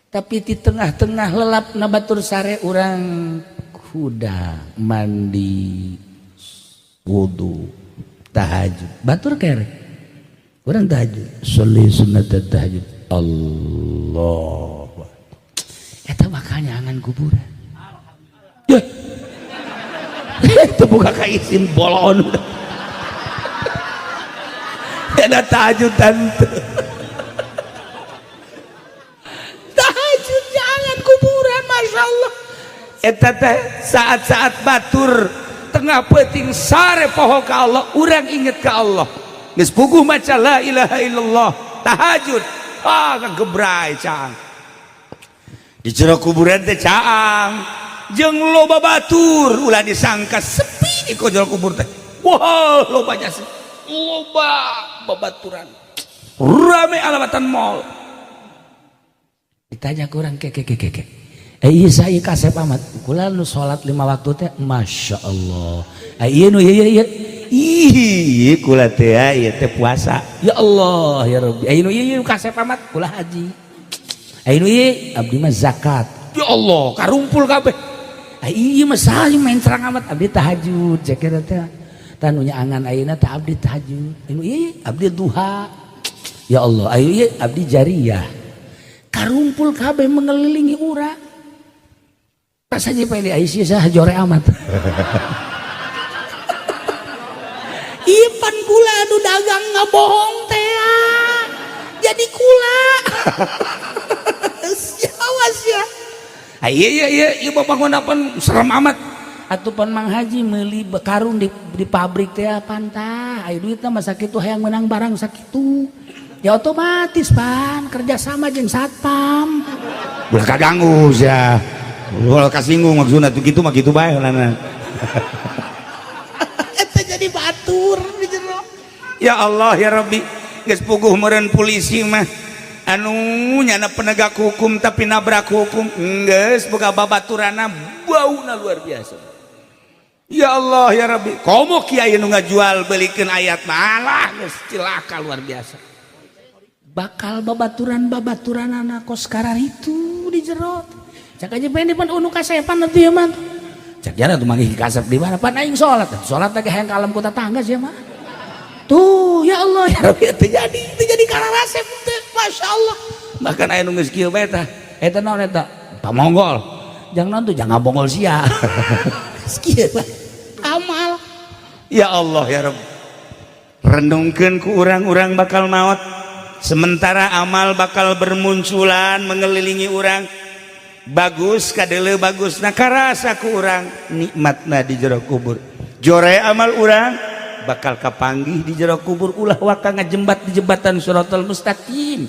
tapi di tengah-tengah lelap na batur sare orang kuda mandi wudu tahajud batur kere orang tahajud sholli sunat tahajud Allah eta bakal nyangan kuburan ya itu buka kaisin bolon ada tahajud tante tahajud jangan kuburan Masya Allah eta teh saat-saat batur tengah peting sare poho ka Allah urang inget ka Allah geus puguh maca la ilaha illallah tahajud kagebrai caang di jero kuburan teh caang jeung loba batur ulah disangka sepi di jero kubur teh wah lobanya sepi loba babaturan rame alabatan mall ditanya ke orang ke iya saya kasep amat kula nu salat 5 waktu teh masya Allah iya nu iya ih kula teh ieu teh puasa ya Allah ya Rabbi anu ieu kasep amat kula haji anu ieu abdi mah zakat ya Allah karumpul kabeh ieu mah saling main serang amat abdi tahajud cek eta teh tanu nya angan ayeuna teh abdi tahajud anu ieu abdi duha ya Allah anu ieu abdi jariyah karumpul kabeh mengelilingi urang pas aja pede Aisyah jore amat iya pan kula anu dagang ngabohong teh jadi kula awas ya iya bapak pan serem amat atuh pan Mang Haji meuli karung di pabrik teh pantah aya duitna mah sakitu hayang menang barang sakitu ya otomatis pan kerjasama jeung satpam ulah kaganggu ya ulah kasinggung maksudna tuh gitu mah gitu bae lana eta jadi batur di jero ya Allah ya Rabbi geus puguh meureun polisi mah anu nyana penegak hukum tapi nabrak hukum geus boga babaturana bauna luar biasa ya Allah ya Rabbi komo kiai nu ngajual beulikeun ayat malah geus cilaka luar biasa bakal babaturan-babaturanana kos karar itu di jero cak aja pengen pan unu kasepan nanti ya man cak jana tuh manggih kasep di mana pan aing sholat lagi hayang kalem ku tetangga sih mah tuh ya Allah ya Rabbi terjadi kararasep teh masya Allah bahkan aya nu geus kieu bae tah eta naon eta pamonggol jangan tuh jangan bongol sia kieu amal ya Allah ya Rabbi renungkeun ku urang-urang bakal maot sementara amal bakal bermunculan mengelilingi urang bagus kadele bagus nah karasa ku urang nikmatna di jero kubur jore amal urang bakal kapanggih di jero kubur ulah waka ngajembat di jembatan Shiratal Mustaqim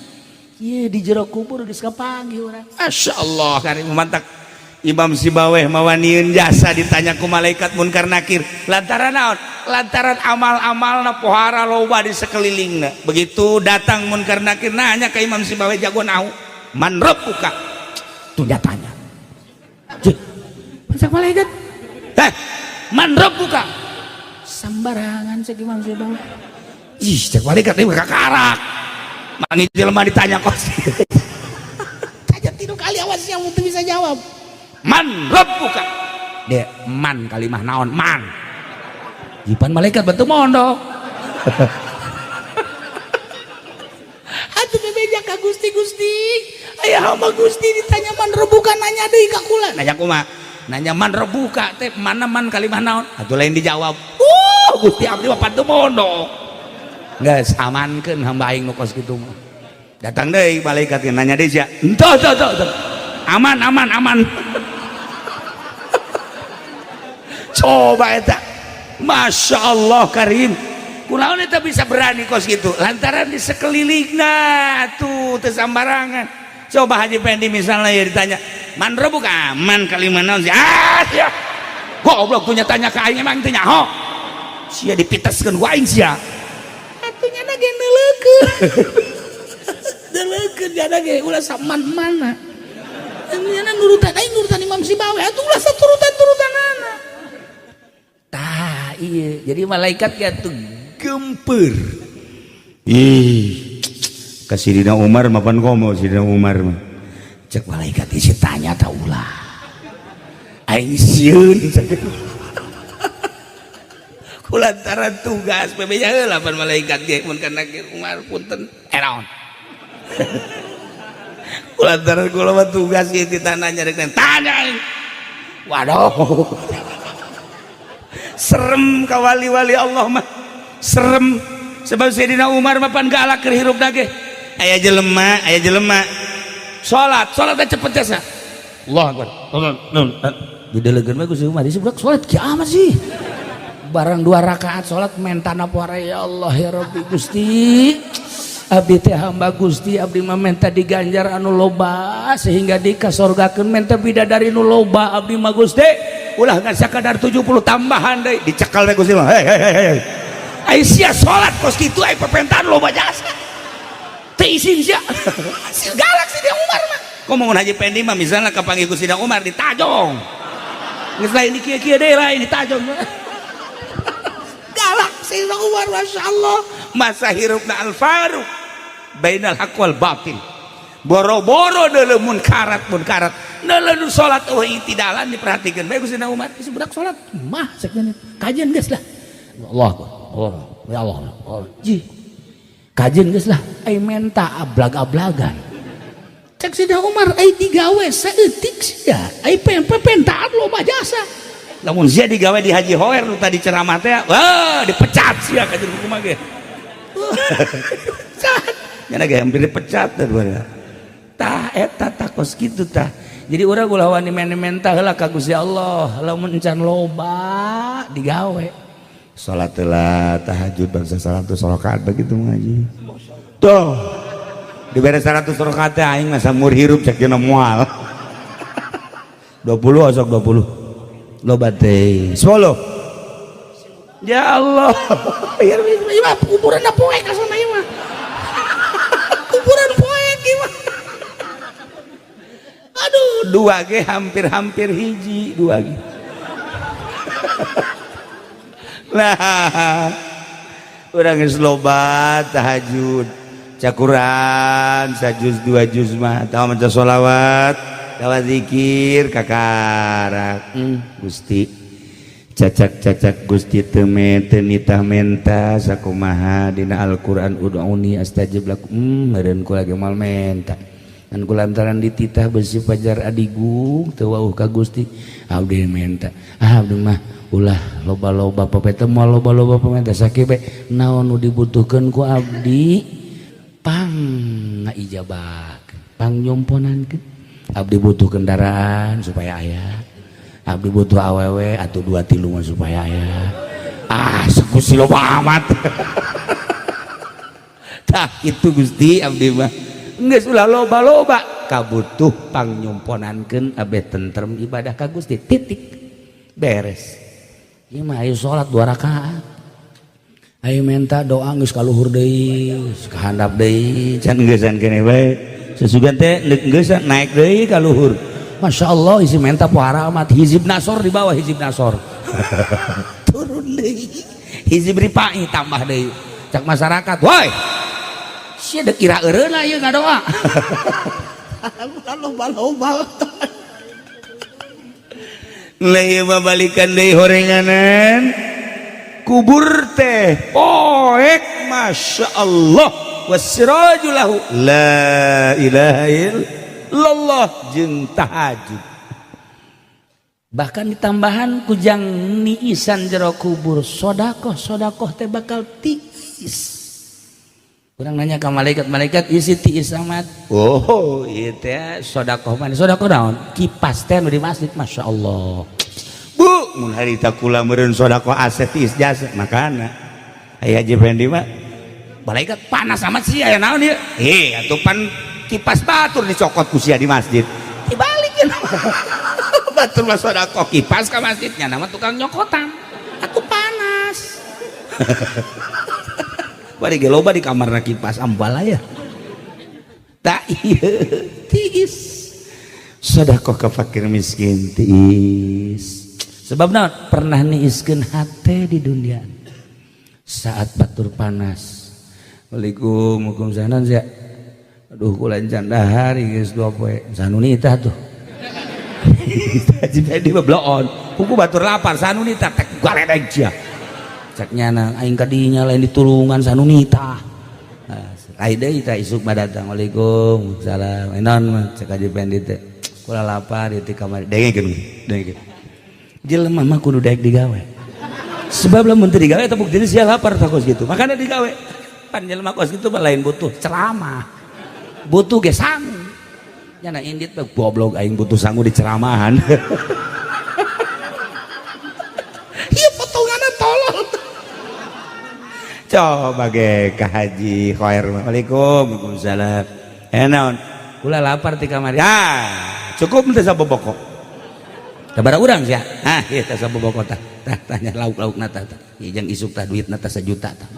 ieu di jero kubur geus kapanggih urang masya Allah karim mantak Imam Sibaweh mawanieun jasa ditanya ku malaikat munkar nakir lantaran naon lantaran amal-amalna pohara loba di sekelilingna begitu datang munkar nakir nanya ke Imam Sibaweh jago nahu man rabbuka tuh dia tanya cek malaikat man rabbuka sambarangan cek Imam Sibaweh ih cek malaikat ini kakarak mangi jelema ditanya kos tanya 3 kali awas yang untuk bisa jawab man rabbuka de man kalimah naon man jipan malaikat bantu mondok atuh bebeja ka Gusti aya hamba Gusti ditanya man rabbuka nanya deui ka kula nanya kumaha nanya man rabbuka teh mana man kalimah naon atuh lain dijawab Gusti abdi mah bantu mondok geus amankeun hamba aing nu kos kitu mah datang deui malaikat nanya deui sia henteu aman coba eta masya Allah karim kunaon eta bisa berani kos gitu lantaran di sekelilingna tuh tersambarangan coba Haji Pendi misalnya ya ditanya man rabbuka aman kalimah naon sih ya goblok punya tanya ke aing emang teu nyaho sia dipiteskeun ku aing sia atunya na ge neuleukeun jana ge ulah saman mana nya nurutan aing nurutan Imam Sibaweh atuh ulah saturutan-turutanana tah iya jadi malaikat gitu gempeur ih ka Sidina Umar mapan komo Sidina Umar mah cek malaikat isi tanya ta ulah aing sieun kulantaran tugas bebeja heula pan malaikat ge mun kana Umar punten naon kulantaran kula mah tugas ieu ditananya rek tanya aing waduh serem ka wali-wali Allah mah serem sebab Sayyidina Umar mah pan galak keur hirup dage aya jelema salat teh cepet jasa Allahu Akbar didelegeun mah Gusti Umar disebut salat kiamat sih barang 2 rakaat salat mentana puara ya Allah ya Rabbi Gusti abdi teh hamba Gusti abdi mah menta diganjar anu loba sehingga dikasorgakeun menta bidadari nu loba abdi mah Gusti ulah ngan sakadar 70 tambahan deui dicekal we Gusti mah hei Aisyah salat kos kitu aya pepentahan loba jasa teu isin sia galak si dia Umar mah ngomong Haji Pendi mah misalnya kapanggih ku Sidang Umar di Tajong geus lain di kieu-kieu deui lain di Tajong galak Sidang Umar Masya Allah masa hirupna Al Faruq bainal haq wal batil boro-boro deuleu munkarat neuleuh salat eueuh itidalan diperhatikeun bae ku Sidang Umar geus budak salat mah sakjana kajian geus lah Allah ya Allah ji kajian geus lah ai menta ablag-ablagan cek Sidang Umar ai digawe saeutik sia ai pentaat loba jasa lamun sia digawe di Haji Hoer nu tadi ceramah teh wah dipecat sia ka jeung kumaha ge nya ge hampir dipecat teh tah eta takos kitu tah jadi urang ulah wani menta heula ka Gusti Allah lamun encan loba digawe salat heula tahajud bangsa 100 rakaat begitu ngaji tuh diberes 100 rakaat teh aing mah samur hirup cek dina moal 20 osok 20 loba teh 10 ya Allah ieu mah kuburan poek asana ieu mah kuburan poek ieu mah aduh dua ge hampir hiji dua ge nah urang geus loba tahajud cakuran sajuz dua juz mah tah maca sholawat tawa zikir kakarak Gusti cacak Gusti teu nitah menta sakumaha dina Al-Qur'an ud'uni astajib lakum meureun kula ge moal menta dan kulantaran dititah besi pajar adigung teu wauh ka Gusti abdi menta abdi mah ulah loba-loba papete moal loba-loba pamenta sakieu naon nu dibutuhkeun ku abdi pang ngaijabakeun pang nyomponankeun abdi butuh kendaraan supaya aya abdi butuh awewe atuh 2-3 mah supaya aya sakusi loba amat tah kitu Gusti abdi mah geus ulah loba-loba kabutuh pang nyomponankeun abdi tentrem ibadah ka Gusti titik beres ieu mah aya salat 2 rakaat aya menta doa geus kaluhur deui kahandap deui can geusan keneh bae sesugan teh geus naik deui ka luhur Masya Allah isi menta pohara amat hizib nasor di bawah hizib nasor turun deui hizib ripai tambah deui cak masyarakat woi sia dek kira eureuna ieu ngadoa loba-loba leuh mah balikan deui horenganan kubur teh poek Masya Allah wasirajulahu la ilaha illallah jeung tahajud bahkan ditambahan kujang niisan jero kubur sodakoh teh bakal tiis urang nanya ka malaikat isi tiis amat oh ieu teh sodakoh mah sodakoh naon kipas teh nu di masjid Masya Allah bu mun harita kula meureun sodakoh aset tiis jasa makana aya Haji Pendi mah malaikat panas amat sih aya naon ieu atuh pan kipas batur dicokot ku sia di masjid dibalikin batur mah sedekah kipas ka masjidnya nama tukang nyokotan aku panas bari ge loba di kamarna kipas ambal aya tak ieu tiis sedekah ka fakir miskin tiis sebabna pernah niiskeun hate di dunia saat batur panas Assalamualaikum hukum sanan sia aduh kula encan dahar geus 2 poe sanu nitah tuh jadi bloon kuku batur lapar sanu nitah tek galedeg sia cak nyana aing ka dinya lain ditulungan sanu nitah lain deui tah isuk mah datang Waalaikum salam enon mah cek Haji Pendi teh kula lapar di kamar dengekeun jelema mah kudu daek digawe sebab lamun teu digawe teh bukti sia lapar takos gitu makanya digawe pan jelema kos gitu lain butuh ceramah butuh ge sangu nyana indit teh goblok aing butuh sangu di ceramahan ieu potonganna tolol coba ge ka Haji Khoer Waalaikumsalam naon kula lapar ti kamari cukup teh saboboko sabaraha urang sia ieu teh saboboko tah tanya lauk-laukna tah jeung isuk tah duitna tah 1 juta tah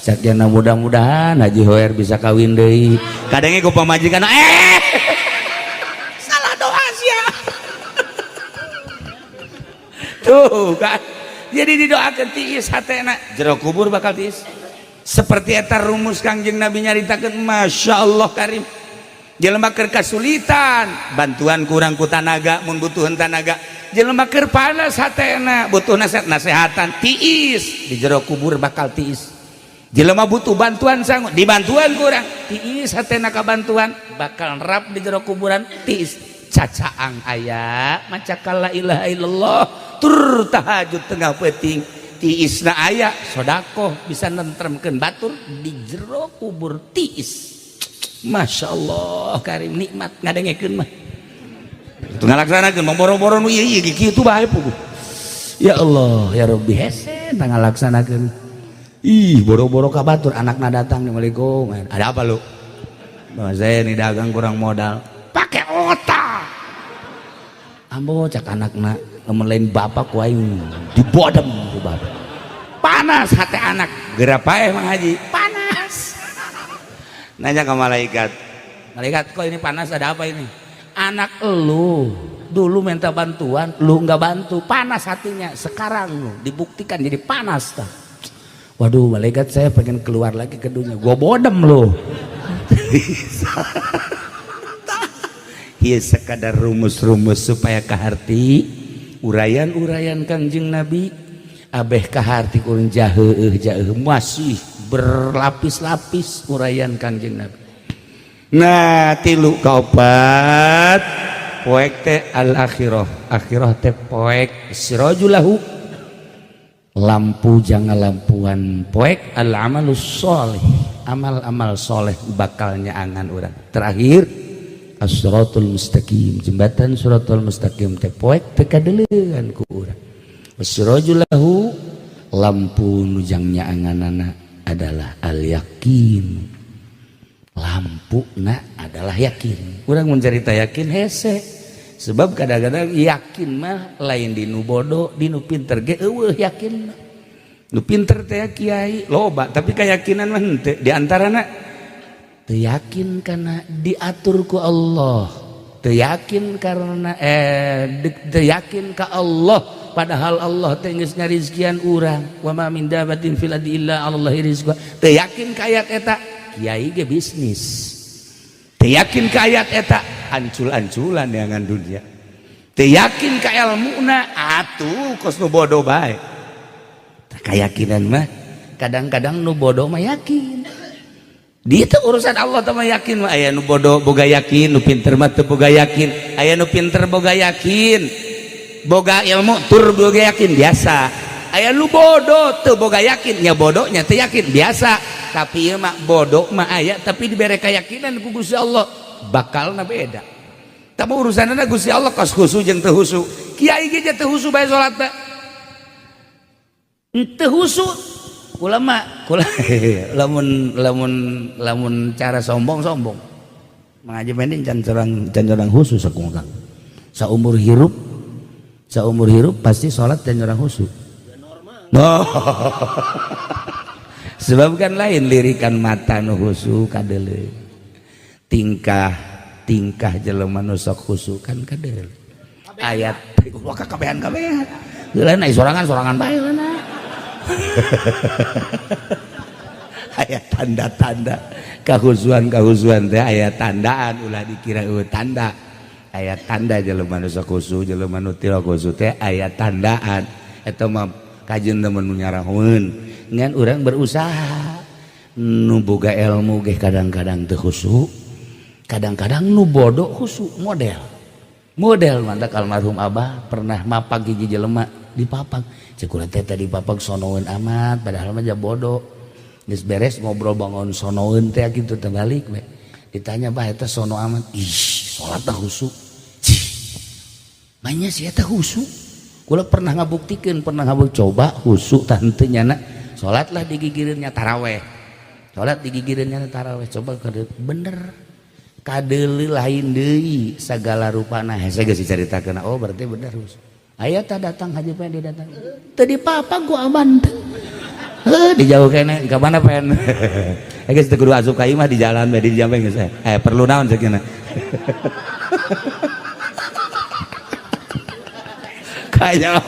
Sakyana mudah-mudahan Haji Hoer bisa kawin deui. Kadangnya ku pamajikan salah doa sia. Tuh kan. Jadi didoakeun tiis hatena jero kubur bakal tiis. Seperti eta rumus Kangjeng Nabi nyaritakeun, Masya Allah Karim. Jelema keur kasulitan, bantuan kurang ku tanaga, mun butuhan tanaga. Jelema keur panas hatena, butuh nasehatan, tiis di jero kubur bakal tiis. Jelema butuh bantuan sanggup, dibantuan kurang, tiis hatena ka bantuan, bakal nerap di jero kuburan, tiis. Cacaang aya, maca la ilaha illallah, tur tahajud tengah peuting, tiisna aya, sodako bisa nentremkeun batur di jero kubur tiis. Masya Allah Karim, nikmat ngadengekeun mah. Itu ngalaksanakeun boro-boro nu ieu kitu bae puguh. Ya Allah, ya Rabbi hese ngalaksanakeun. Ih, boro-boro ka batur anakna datang, Assalamualaikum. Ada apa lu? Bahwa saya nih dagang kurang modal. Pakai otak. Ambo cak anakna lamun lain bapak ku aing dibodem ku bapak. Panas hati anak. Geura paeh Mang Haji. Panas. Nanya ke malaikat. Malaikat, kok ini panas, ada apa ini? Anak elu dulu minta bantuan, lu nggak bantu, panas hatinya. Sekarang lu dibuktikan jadi panas tak? Waduh, malaikat, saya pengen keluar lagi ke dunia. Gua bodem lu. Ieu sekadar rumus-rumus supaya kaharti urayan-urayan Kangjeng Nabi abeh kaharti kurang jaheuh masih berlapis-lapis urayan Kangjeng Nabi. Nah, tilu kaopat poek teh al akhirah teh poek sirajulahu lampu jangan lampuan, poek al amalus sholih amal-amal soleh bakalnya angan urang. Terakhir as-siratul mustaqim, jembatan siratul mustaqim teh poek teh kadeuleungan ku urang. Wasirajulahu lampu nujangnya anganana adalah al yakin, lampuna adalah yakin. Urang mun carita yakin hese, sebab kadang-kadang yakin mah lain di nu bodoh, di nu pinter ge eueuh yakin. Nu pinter teh kiai loba, tapi keyakinan mah henteu. Di antarana teu yakin karena diatur ku Allah, teu yakin karena teu yakin ka Allah, padahal Allah teh geus ngarizkian urang. Wa ma min dabatin fil ardi illa 'alallahi rizqa. Teu yakin ka ayat eta, kiai ge bisnis. Teu yakin ka ayat eta, ancul-anculan yangan dunia. Teu yakin ka ilmuna, atuh kos nu bodoh bae. Keyakinan mah kadang-kadang nu bodoh mah yakin. Di itu urusan Allah mah yakin mah. Aya nu bodoh boga yakin, nu pinter mah teu boga yakin. Aya nu pinter boga yakin, boga ilmu tur boga yakin biasa. Aya nu bodoh teu boga yakin, nya bodohnya teu yakin biasa. Tapi ieu mah bodoh mah aya tapi dibere keyakinan ku Gusti Allah, bakalna beda. Tapi urusanna Gusti Allah kos khusu jeung teu husu. Kiai ge teu husu bae salatna. Teu husu. Ulama lamun cara sombong mengaji mending can orang khusus sakungkang. Saumur hirup pasti sholat can orang khusus. No. Sebab kan lain lirikan mata nu khusus kadeuleu. Tingkah jelema nu sok khusus kan kadeuleu. Ayat kabehan. Geulana sorangan bae na. Ayat tanda-tanda kahusuan teh ayat tandaan ulah dikira tanda. Ayat tanda jelema nu sakusu jelema nu teu kusu teh ayat tandaan. Eta mah kajeun temen nu nyarahun ngan urang berusaha nu boga ilmu ge kadang-kadang teu khusu, kadang-kadang nu bodoh khusu. Model mantak almarhum Abah pernah mapag hiji jelema di papag, cek urang teh tadi papag sonoeun amat padahal mah bodoh. Geus beres ngobrol bangun sonoeun teh kitu teh balik we. Ditanya, "Bah eta sono amat?" "Ih, salat teh khusu." Cih. Manya si eta khusu. Kula pernah ngabuktikeun, coba khusu tah henteu nyana. Salatlah di gigireunnya taraweh. Salat di gigireunnya taraweh, coba bener. Kadeuleu lain deui sagala rupana. Hese geus dicaritakeun. Oh, berarti bener khusu. Aya tah datang haji pengen datang. Teu dipapa gua aman. dijauh kene ke mana pen guys teu kudu asup ka imah di jalan bae di jambe geus perlu naon sakina kaya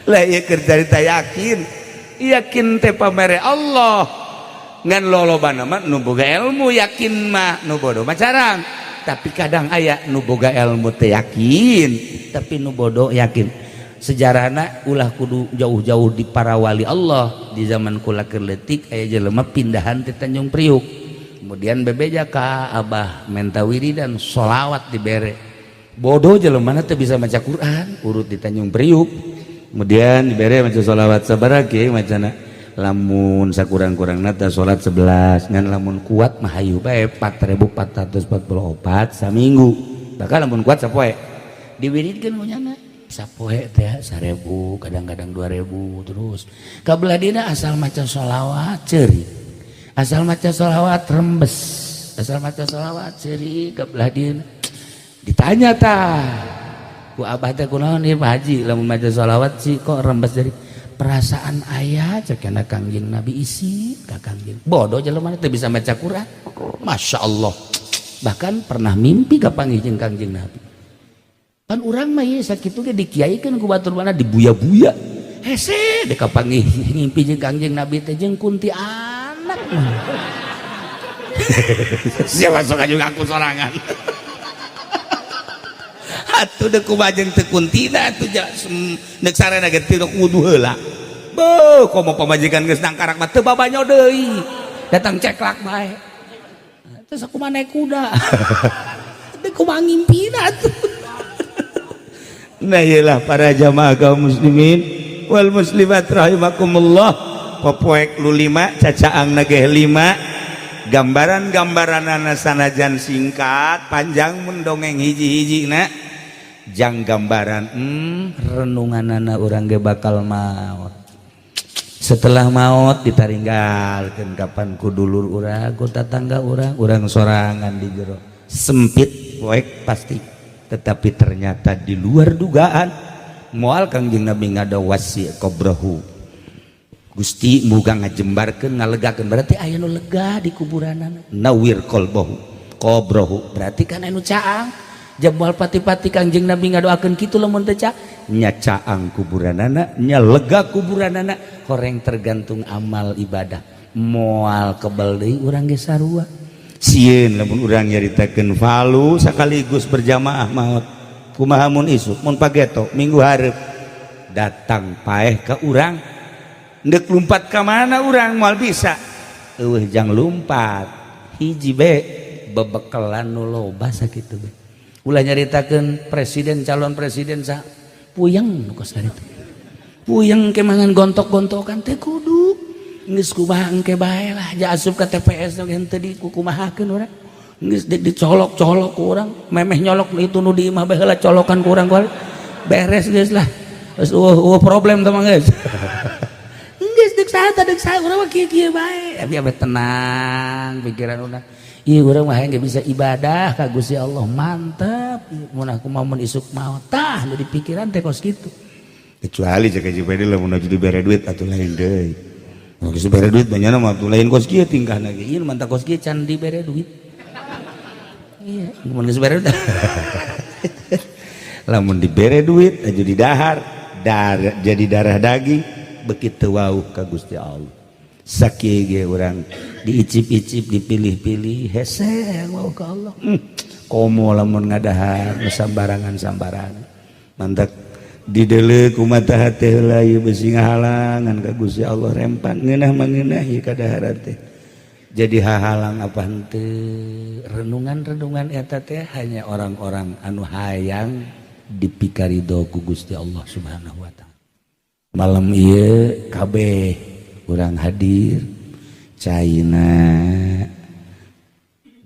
lah ieu keur carita yakin teh pamere Allah ngan lolobana mah nu boga ilmu yakin mah nu bodoh mah carang tapi kadang aya nu boga ilmu teh yakin tapi nu bodoh yakin sejarahna ulah kudu jauh-jauh di para wali Allah di zaman kula keur leutik aya jelema pindahan ti Tanjung Priuk kemudian bebeja ka Abah menta wiridan sholawat dibere bodoh jelema teh bisa maca Quran urut di Tanjung Priuk kemudian dibere maca sholawat sabaraha macana lamun sakurang-kurangna teh salat 11 ngan lamun kuat mah hayu bae 4444 saminggu bakal lamun kuat sapoe diwiridkeun kunyana sapoe teh 1000 kadang-kadang 2000 terus kabelah dina asal maca sholawat ceuri asal maca sholawat rembes asal maca sholawat ceuri kabelah dina ditanya tah ku abah teh kunaon ieu Pak Haji lamun maca sholawat sih kok rembes dari perasaan ayah cekana kangjeng Nabi isi ka kangjeng bodoh jelema teh bisa maca Quran Masya Allah bahkan pernah mimpi ka panggih kangjeng Nabi kan urang mah ieu sakitu ge dikiaikeun ku batur mana dibuya-buya hese dek kapanggih ngimpi jeung kangjeng Nabi teh jeung kunti anak siapa sok aja ngaku sorangan atuh deuk kumajeng teu kuntina atuh neuk sarena ge teu wudu heula beuh komo pamajikan geus nangkarak mah teu babanyo deui datang ceklak bae teu sakumaha naik kuda teu kumaha ngimpina atuh nah iyalah para jamaah kaum muslimin wal muslimat rahimakumullah popoek lu 5 cacaangna ge 5 gambaran-gambaranana sanajan singkat panjang mendongeng hiji-hijina jang gambaran renunganana urang ge bakal maot setelah maot ditaringgalkeun kapan ku dulur urang ku tatangga urang sorangan di jero sempit poek pasti tetapi ternyata di luar dugaan moal kangjeng Nabi ngada wasi qabrahu Gusti muga ngajembarkeun ngalegakeun berarti aya nu lega di kuburanana nawir qalbahu qabrahu berarti kan anu caang jabal pati-pati kangjeng Nabi ngadoakeun kitu lamun teu nya caang kuburanana nya lega kuburanana horeng tergantung amal ibadah moal kebal deui urang ge sarua sieun lamun urang nyaritakeun falu sakaligus berjamaah maot kumaha mun isuk mun pageto minggu hareup datang paeh ka urang ndek lumpat ka mana urang moal bisa eueuh jang lumpat hiji be bebekelan nu loba sakitu be ulah nyaritakeun presiden calon presiden sa puyeng nu kos harita puyeng ke mangan gontok-gontokan teh kudu geus kumaha engke bae lah ja asup ka TPS ge henteu dikumahakeun urang geus dicolok-colok ku urang memeh nyolok itu nu di imah bae heula colokan ku urang beres geus lah geus problem teh mah geus geus deuk saha urang mah kieu-kieu bae biar tenang pikiran urang iya urang mah hayang bisa ibadah ka Gusti Allah mantep mun aku mau isuk maot tah nu di pikiran teh kos kitu kecuali cek aja pede lamun aju dibere duit atuh lain deui mun geus dibere duit banyana mah atuh lain kos kieu tingkahna ge ieu mantap kos kieu can dibere duit iya mun geus dibere duit lamun dibere duit aju didahar jadi darah daging begitu wauh ka Gusti Allah sakieu ge urang diicip-icip dipilih-pilih hese wauh ka Allah komo lamun ngadahar sambarangan mantak dideuleu ku mata hate heula ieu beusi ngahalangan ka Gusti Allah rempan ngeunah mangeunah ieu kadahar teh jadi hahalang apa henteu renungan-renungan eta teh hanya orang-orang anu hayang dipikarido ku Gusti Allah Subhanahu wa taala malam ieu kabeh urang hadir caina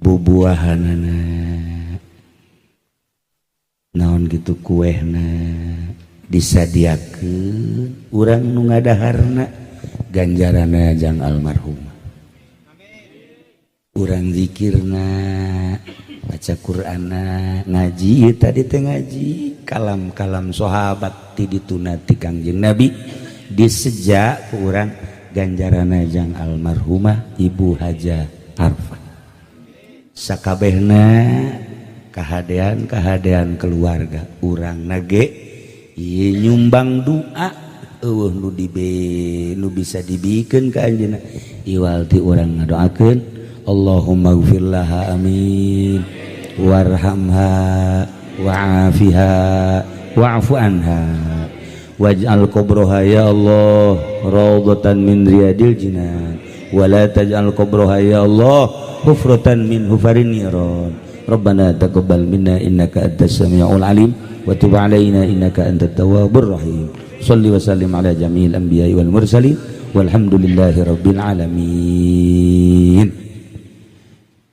bubuahanana naon gitu kuehna disadiakeun urang nu ngadaharna ganjarana jang almarhum urang zikirna baca Qur'ana ngaji tadi teh ngaji kalam-kalam sahabat ti dituna ti Kangjeng Nabi disejak ku urang ganjarana jang almarhumah Ibu Haja Arfa sakabehna kahadean keluarga urang nage ieu nyumbang doa eueuh nu bisa dibikeun ka anjeunna iwal ti urang ngadoakeun Allahumma ighfir laha amin warhamha wa'afiha wa'fu anha waj'al qabraha ya Allah raudhatan min riyadil jinan wa la taj'al qabraha ya Allah hufratan min hufarin niran rabbana taqabbal minna innaka antas samiul alim wa tub alaina innaka antat tawwabur rahim shalli wa sallim ala jami'il anbiya'i wal mursalin walhamdulillahi rabbil alamin.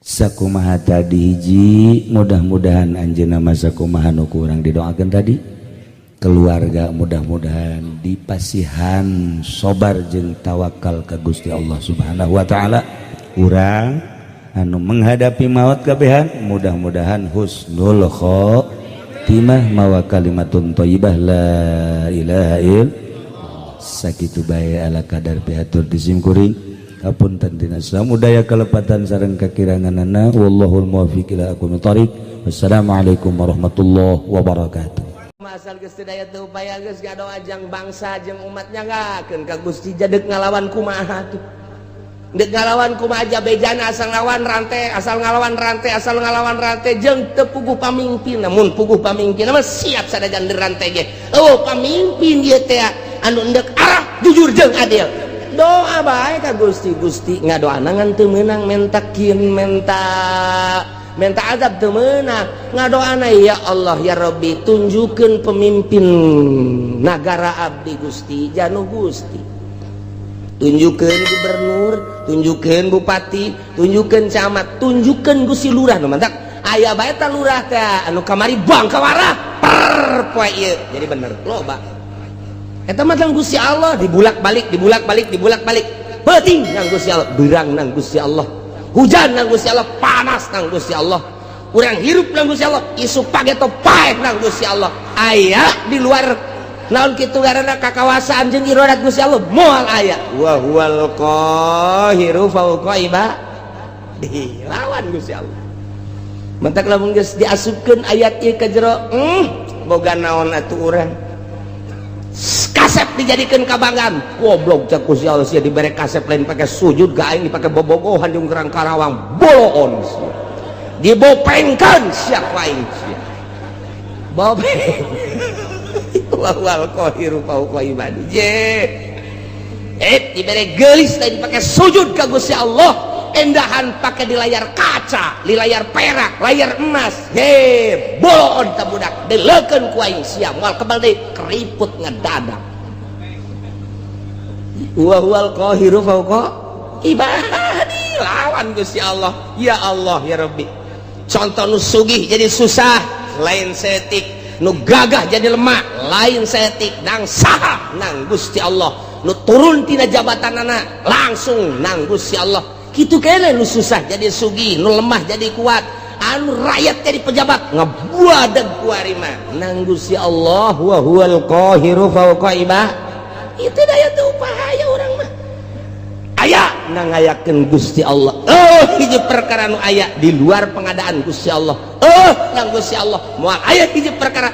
Sakumaha tadi hiji mudah-mudahan anjeunna masa kumaha nu kurang didoakeun tadi keluarga mudah-mudahan dipasihan sabar jeung tawakal ka Gusti Allah Subhanahu wa taala urang anu menghadapi maut kabehan mudah-mudahan husnul khotimah mawa kalimatun thayyibah la ilaha illallah sakitu bae ala kadar piatur disimkuring kapunten dina samudaya kalepatan sareng kakiranganana wallahul muwaffiq ila aqwamit thoriq wassalamualaikum warahmatullahi wabarakatuh. Asal geus teu daya teu upaya geus ngadoa ajang bangsa jeung umat nyanggakeun ka Gusti jadeg ngalawan kumaha tuh deuk ngalawan kumaha aja bejana asal ngalawan rantai jeung teu puguh pamimpin mun puguh pamimpin mah siap sadajan rantai ge pamimpin ieu teh anu endek arah jujur jeung adil doa bae ka Gusti ngadoana ngan teu meunang menta kieu menta azab teu meunang ngadoana ya Allah ya Rabbi tunjukkeun pemimpin nagara abdi Gusti janu Gusti tunjukkeun gubernur tunjukkeun bupati tunjukkeun camat tunjukkeun Gusti lurah nu mantap aya bae ta lurah teh anu kamari buang ka warah per poe ieu jadi bener loba eta mah nang Gusti Allah dibulak-balik penting nang Gusti Allah beurang nang Gusti Allah hujan nang Gusti Allah panas nang Gusti Allah urang hirup nang Gusti Allah isu pageto paeh nang Gusti Allah aya di luar naon kitu ngaranna kakawasaan jeung iradat Gusti Allah moal aya wa huwal qahiru fawqa ibadihi lawan Gusti Allah mentak lamun geus diasupkeun ayat ieu ka jero boga naon atuh urang kasep dijadikan kabanggan goblok cak Gusti Allah sia dibere kasep lain pakai sujud ka aing dipake bobogohan jeung gerang karawang boloon sia dibopengkeun sia ku aing sia bopeng wal qahiru fauqa ibadi dibere geulis lain dipake sujud ka Gusti Allah endahan pakai di layar kaca di layar perak layar emas boloon ta budak deleukeun ku aing sia moal kebal deui keriput ngadadak wa huwal qahiru fawqa ibadi lawan Gusti Allah ya Allah ya Rabbi contoh nu sugih jadi susah lain setik nu gagah jadi lemah lain setik nang saha nang Gusti Allah nu turun tina jabatanana langsung nang Gusti Allah kitu kene nu susah jadi sugih nu lemah jadi kuat anu rakyat jadi pejabat ngabuadeg ku ari mah nang Gusti Allah wa huwal qahiru fawqa ibadihi itu daya teu upaya urang mah aya nang ngayakeun Gusti Allah hiji perkara nu aya di luar pengadaan Gusti Allah nang Gusti Allah moal aya hiji perkara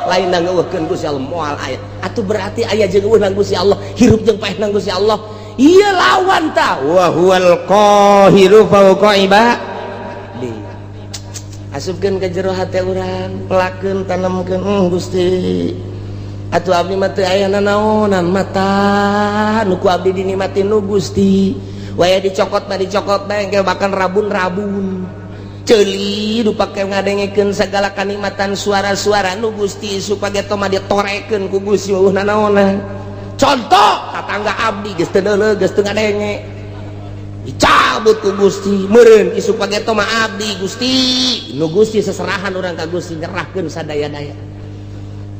lain nang ngeukeun Gusti Allah moal aya atuh berarti aya jeung eueuh nang Gusti Allah hirup jeung paeh nang Gusti Allah iya lawan ta wa huwal qahiru fawqa ibadihi asupkeun ka jero hate urang pelakeun tanamkeun Gusti atuh abdi mah teu aya nanaonan mata nu ku abdi dinikmati nu Gusti waya dicokot mah dicokot bae engke bahkan rabun-rabun ceuli nu pake ngadengekeun sagala kanikmatan suara-suara nu Gusti supaya toma ditorekeun ku Gusti eueuh nanaonan contoh tatangga abdi geus teu deuleuh geus teu ngadenge dicabut ku Gusti meureun isu pageto mah abdi Gusti nu Gusti seserahan urang ka Gusti nyerahkeun sadaya-daya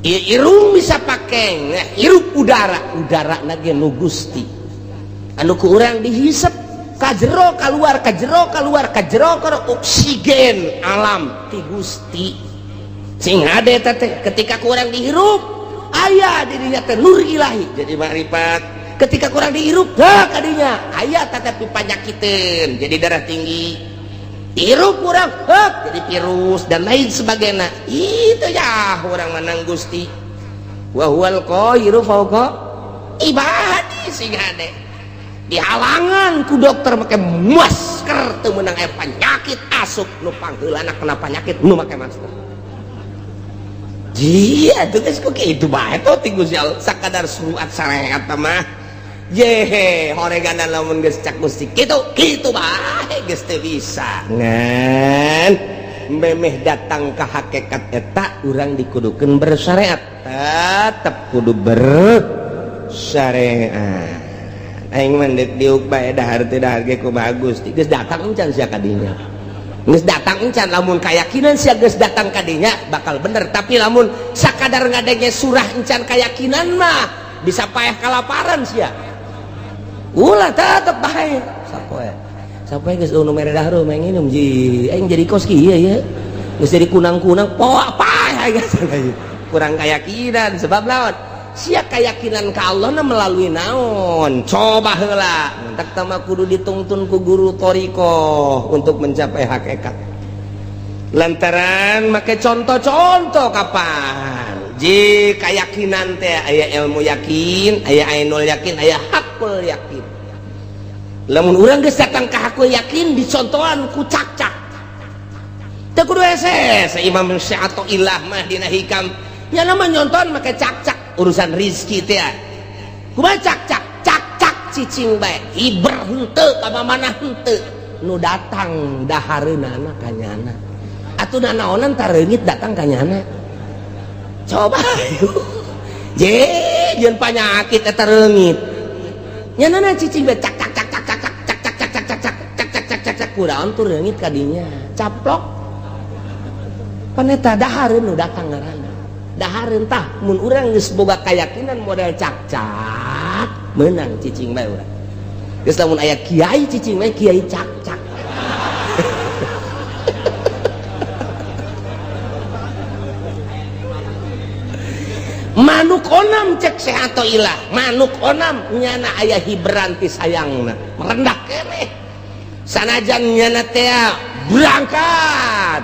irung bisa pakai hirup udara nage nu Gusti anu ku urang dihisep kajero keluar oksigen alam ti Gusti sing hade teh ketika ku urang dihirup aya dirinya teh nur ilahi jadi makrifat. Ketika kurang dihirup kadinya aya tetapi panyakiteun jadi darah tinggi, hirup kurang jadi virus dan lain sebagainya. Itu ya orang menang Gusti. Wa huwal qahiru fawqa ibadi sing hade dihalangan ku dokter make masker teu meunang aya penyakit asup nu pangheulana kena penyakit nu make masker. Jia tuh geus ku kitu bae tuh ti Gusti Allah sakadar suruat syariat mah. Yehe horeganan lamun geus cak Gusti kitu bae geus teu bisa. Ngan memeh datang ka hakikat eta urang dikudukeun bersyariat. Tetep kudu bersyariat. Aing mandek diuk bae dahar teu dahar ge ku bagus. Geus datang encan sia kadinya. Geus datang encan lamun kayakinan sia geus datang kadinya bakal bener, tapi lamun sakadar ngadenge surah encan kayakinan mah bisa payah kalaparan sia. Ulah tetep bae. Sapoe geus nu mere dahar mah nginum ji. Aing jadi kos kieu ya. Geus jadi kunang-kunang poa payah geus. Kurang keyakinan sebab lawan sia keyakinan ka Allah na melalui naon coba heula tak tama kudu dituntun ku guru thariqah untuk mencapai hakikat lantaran make contoh-contoh kapan ji keyakinan teh aya ilmu yakin aya ainul yakin aya hakul yakin. Lamun urang geus datang ka hakul yakin dicontohan ku cak-cak teu kudu hese Imam Syafi'i ilah mah dina hikam nya nama nyonton make cak-cak urusan rizki teh kumaha cak-cak cicing bae hiber henteu ka mana henteu nu datang dahareunana ka nyana atuh naonan tareungit datang ka nyana coba je jeung panyakit eta reungit nyanana cicing bae cak kunaon tuh reungit ka dinya caplok paneta dahareun nu datang ngaranna dahareun tah mun urang geus boga keyakinan model cak-cak meunang cicing bae urang geus lamun aya kiai cicing bae kiai cak-cak manuk onam cek sehato ilah manuk onam nyana aya hiberan ti sayangna merendah keneh sanajan nyana teh berangkat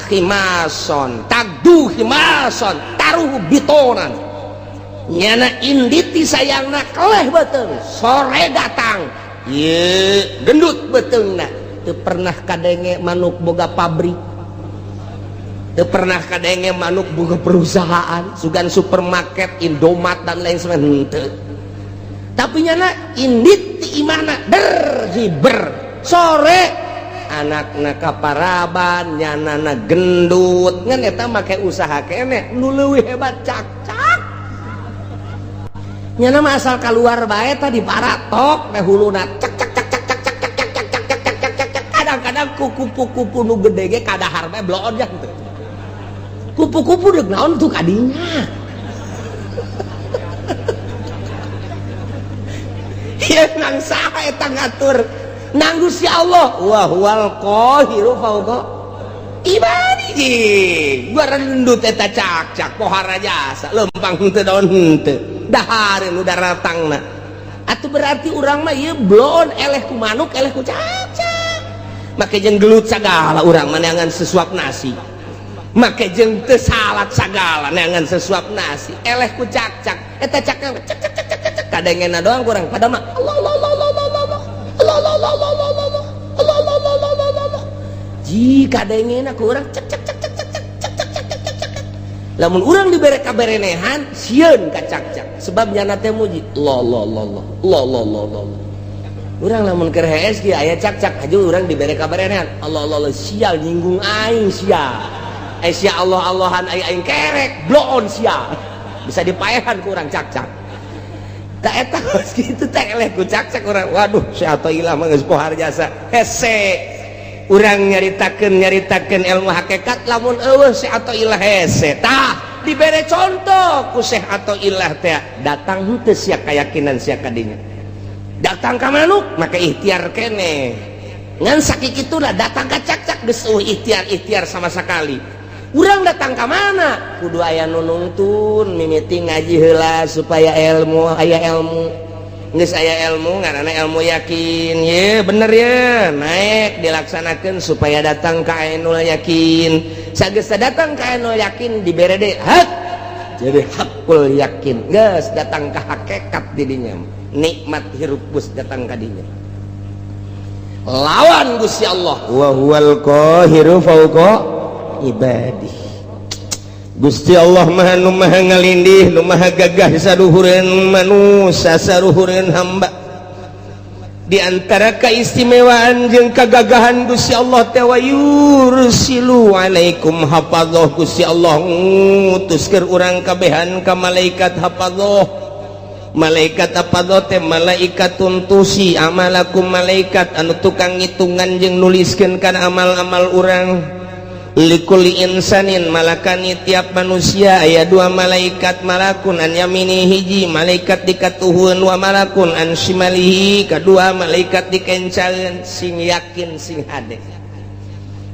himason tagdu himason taruh bitonan nyana inditi sayangna keleh beteung sore datang ye gendut beteungna teu pernah kadenge manuk boga pabrik teu pernah kadenge manuk boga perusahaan sugan supermarket Indomaret dan lain sebagainya tapi nyana indit ti imana hiber sore anakna kaparaban nyanana gendut ngan eta make usaha keneh nu leuwih hebat cak-cak nyana mah asal kaluar bae tah diparatok teh huluna cak cak cak cak cak cak cak cak cak cak cak cak cak kadang-kadang kupu-kupu nu gede ge kadahar bae bloon ya teu kupu-kupu deuk naon tuh kadinya ieu nang saha eta ngatur nang Gusti Allah wa huwal qahiru fawqa ibadi ji gua rendut eta cak-cak pohara jasa lempang henteu daun henteu dahareun udah ratangna atuh berarti urang mah ieu bloon eleh ku manuk eleh ku cak-cak make jeung gelut sagala urang mah neangan sesuap nasi make jeung teu salat sagala neangan sesuap nasi eleh ku cak-cak eta cak cak cak cak cak kadengena doang kurang pada mah Allah jika dengena ku urang cek cek cek cek cek cek cek cek cek cek cek lamun urang dibere kaberenehan sieun ka cak-cak sebab nyana teh muji Allah urang lamun keur hees kieu aya cak-cak aja urang dibere kaberenehan Allah sial nyinggung aing sial sia Allah-Allahan aing kerek bloon sial bisa dipaehan ku urang cak-cak tak eta kitu teh eleh ku cak-cak urang waduh seato ilah mah geus pohar jasa hese urang nyaritakeun ilmu hakikat lamun eueuh seato ilah hese tah dibere contoh ku Syekh Athaillah teh datang henteu sia keyakinan sia kadinya datang ka manuk maka ikhtiar keneh ngan sakitu lah datang ka cak-cak geus ikhtiar sama sekali urang datang ke mana kudu aya nu nuntun mimiti ngaji heula supaya ilmu aya ilmu geus aya ilmu ngaranna ilmu yakin ye bener ya naik dilaksanakeun supaya datang ka ainul yakin sageus datang ka ainul yakin dibere deui hak jadi hakul yakin geus datang ka hakikat di dinya nikmat hirup bus datang ka dinya lawan Gusti Allah wa huwal qahiru fauqa ibadih Gusti Allah maha nu maha ngalindih nu maha gagah saluhureun manusia saluhureun hamba di antara keistimewaan jeung kagagahan Gusti Allah teh wa yursilu alaikum hafadzah Gusti Allah ngutuskeun urang kabehan ka malaikat hafadzah malaikat hafadzah teh malaikatun tusi amalakum malaikat anu tukang ngitungan jeung nuliskeun kana amal-amal urang likulli insanin malakani tiap manusia aya dua malaikat malakun an yamini hiji malaikat dikatuhun wa malakun an shimalihi kadua malaikat dikencaeun sing yakin sing hade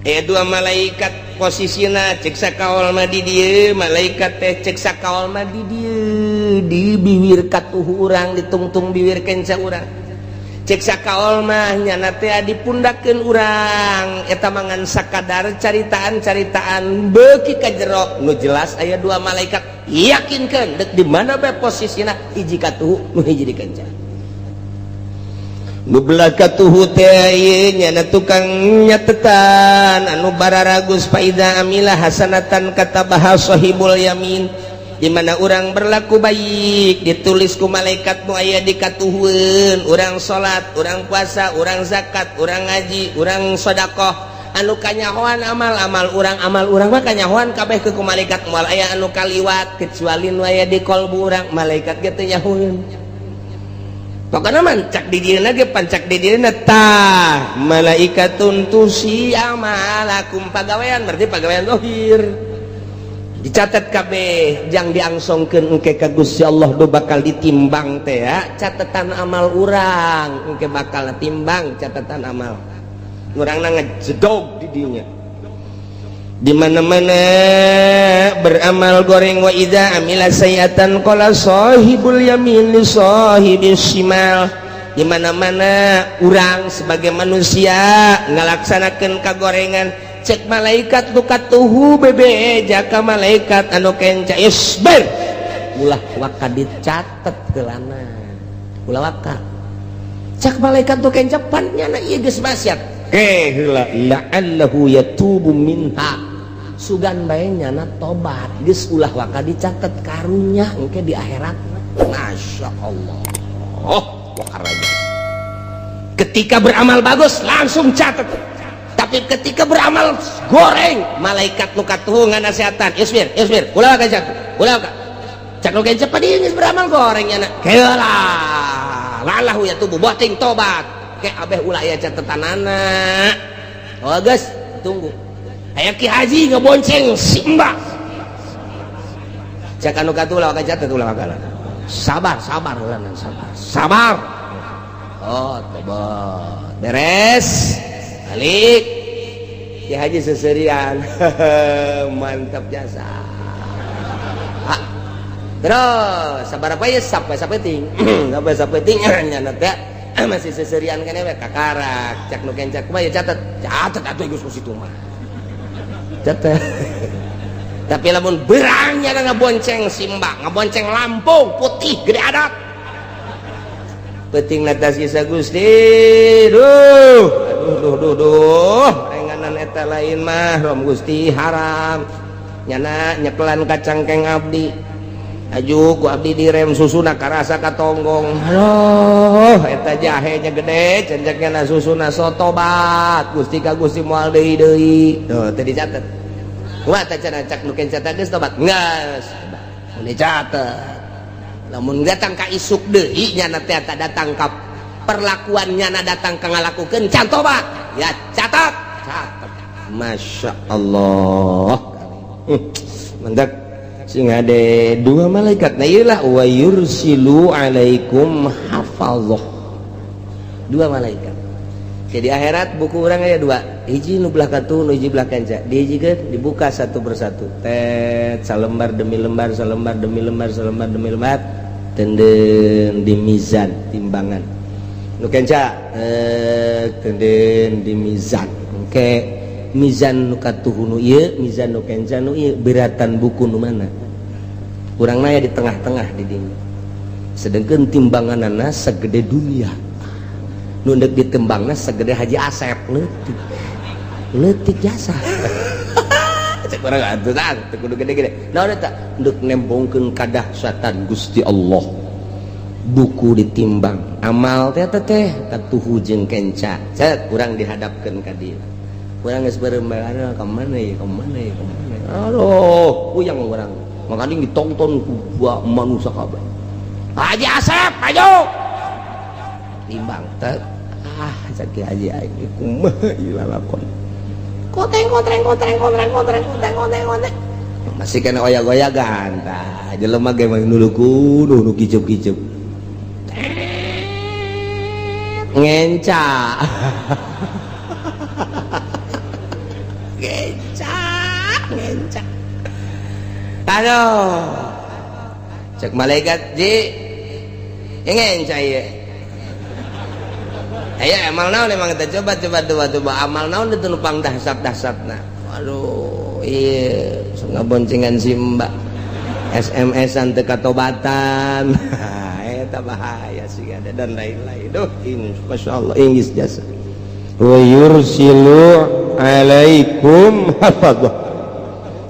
aya dua malaikat posisina cek sakaol mah di dieu malaikat teh cek sakaol mah di dieu di bibir katuhu urang ditungtung bibir kenca urang cek sakaol mah nyana teh dipundakeun urang eta mangan sakadar caritaan-caritaan beuki ka jero nu jelas aya dua malaikat yakinkeun deuk di mana bae posisina hiji katuhu nu hiji dikenca nu belah katuhu teh ieu nyana tukang nyatetan anu bararagus faida amilah hasanatan katabaha sahibul yamin di mana orang berlaku baik ditulis ku malaikat nu aya di katuhun orang salat orang puasa orang zakat orang ngaji orang sedekah anu kanyahoan amal-amal orang mah kanyahoan kabeh ke ku malaikat moal aya anu kaliwat kecuali nu aya di qalbu urang malaikat ge teu nyahoeun pokona mancak di dieuna ge pancak di dieuna tah malaikatun tusi amalakum pagawean berarti pagawean zahir dicatat kabeh jang diangsongkeun engke ka Gusti Allah do bakal ditimbang teh ya catatan amal urang engke bakal timbang catatan amal urangna ngejedog di dinya di mana-mana beramal goreng wa idza amila sayiatan qala sahibul yamin li sahibis shimal di mana-mana urang sebagai manusia ngalaksanakeun kagorengan cek malaikat nu katuhu bebe jaka malaikat anu kenca isbir ulah waka dicatet geulana ulah waka cek malaikat nu kenca pan nyana ieu geus maksiat heula la'allahu yatubu minha sugan bae nyana tobat geus ulah waka dicatet karunya engke di akhirat masyaallah wakaraja ketika beramal bagus langsung catet tapi ketika beramal goreng malaikat nu katuhu nganasehatan isbir ulah ka jatuh ulah ka cak nu kencep padi geus beramal goreng nya keula lalahu ya tubuh boting tobat ke abeh ulah aya catetanana oh geus tunggu aya ki haji ngebonceng simba cak anu katuhu ulah ka catet ulah ka sabar ulah sabar oh tobat beres balik ya haji seserian mantap jasa terus sabar apa ya sampai ting nyana teh masih seserian kan we kakarak cak nu kencak mah ya catet atuh geus ku situ mah catet tapi lamun beurang nya ngabonceng simba ngabonceng Lampung putih gede adat penting natasi sa Gusti duh renganan eta lain mah rom Gusti haram nyana nyekelan kacangkeng abdi aju ku abdi direm susuna karasa katonggong aduh eta jahenya gede cenjekna susuna sotobat Gusti ka Gusti moal deui tuh teu dicatet kumaha teh cenah cak nu kencat geus tobat geus mun dicatet lamun datang ka isuk deui nyana teh datang ka perlakuan nyana datang ka ngalakukeun can tobat ya catat Masya Allah mantap sing ade dua malaikat na iyalah wa yursilu alaikum hafadzah dua malaikat jadi akhirat buku orang aya dua hiji nu belah katu nu hiji belah kenca dihijikeun dibuka satu persatu tet salembar demi lembar salembar demi lembar salembar demi lembar tenden di mizan timbangan nu kenca tenden di mizan engke mizan nu katuh nu ieu mizan nu kenca nu ieu beratan buku nu mana urang naya di tengah-tengah di dieu sedangkan timbanganana segede dunia nu deuk ditembangna segede Haji Asep leutik jasa cek urang atuh tah teu kudu gede-gede naon eta deuk nembongkeun kadahsyatan Gusti Allah buku ditimbang amal teh katuhu jeung kenca cek urang dihadapkeun ka dieu urang geus bareng-bareng ka mana ya aduh puyang urang makanya ditonton ku manusia kabeh Haji Asep ayo timbang teh cek Haji aing kumaha ieu lalakon koteng masih kena oyak-oyakan tah jelema ge mah nulukuduh nu kiceup-kiceup ngenca aduh cek malaikat ji ngenca ieu aya amal naon emang kita coba amal naon itu nupang dahsat-dahsatna aduh iya ngaboncengan si mbak SMS-an teu katobatan eta bahaya sih ada dan lain-lain duh masyaallah inggis jasa wa yursilu alaikum hafadha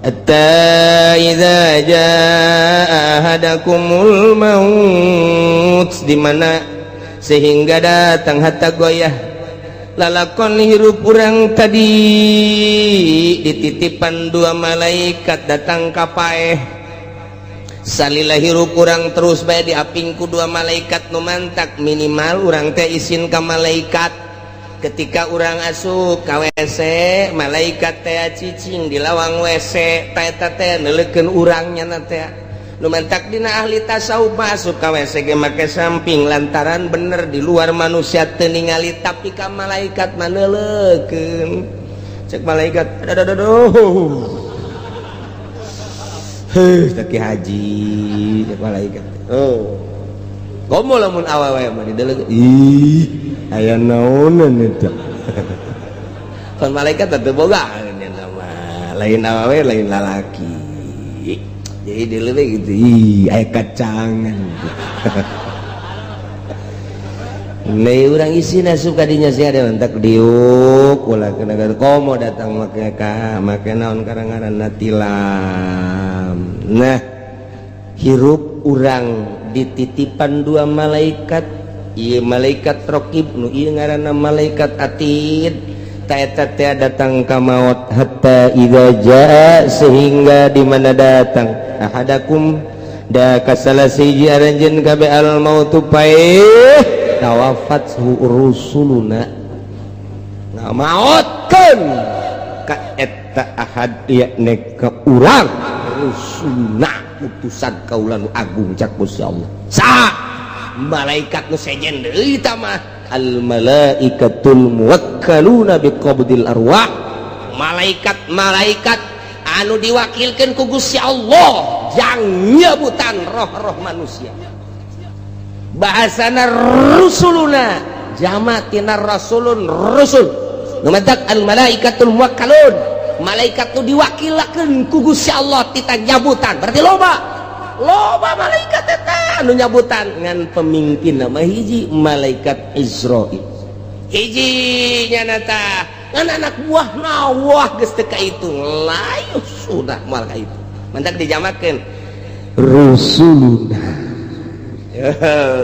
hatta idza jaa ahadakumul maut di mana sehingga datang hatta goyah lalakon hirup urang tadi dititipan dua malaikat datang ka paeh salila hirup urang terus bae diapingku dua malaikat nu mantak minimal urang teh izin ka malaikat ketika urang asup ka WC malaikat teh cicing di lawang WC eta teh neulekeun urangnya na teh nu mantak dina ahli tasawuf masuk ka WC ge make samping lantaran bener di luar manusia teu ningali tapi ka malaikat mah neulekeun cek malaikat taki haji cek malaikat komo lamun awewe mah dideuleukeun ih aya naonan eta kan malaikat teu boga lain awewe lain lalaki jadi dia lebih gitu aya kacangan Lai urang isi nasup kadinya sih ada mentak diuk ulah kena komo datang make naon karangaran tilam nah hirup urang dititipan dua malaikat ieu malaikat raqib nu ieu ngaranna malaikat atid ta datang ka maut hatta idza jaa sehingga di mana datang ahadakum da kasalasi aranjeun kabe al mautu paeh tawafathu rusuluna ngamaotkeun ka eta ahad yakni ka urang rusulna utusan kaula nu agung cak Gusti Allah sa malaikat nu sejen deui ta mah al malaikatul muwakkaluna biqabdil arwah malaikat anu diwakilkeun ku Gusti Allah yang nyebutan roh-roh manusia bahasana rusuluna jamatina rasulun rusul numadak al malaikatul muwakkalun malaikat nu diwakilakeun ku Gusti Allah tita nyabutan berarti loba malaikat eta anu nyabutan ngan pemimpin nama hiji malaikat Israil hiji nyanata ngan anak buah nawah geus teu kaitung layu sudah moal ka itu mantak dijamakeun rusuluna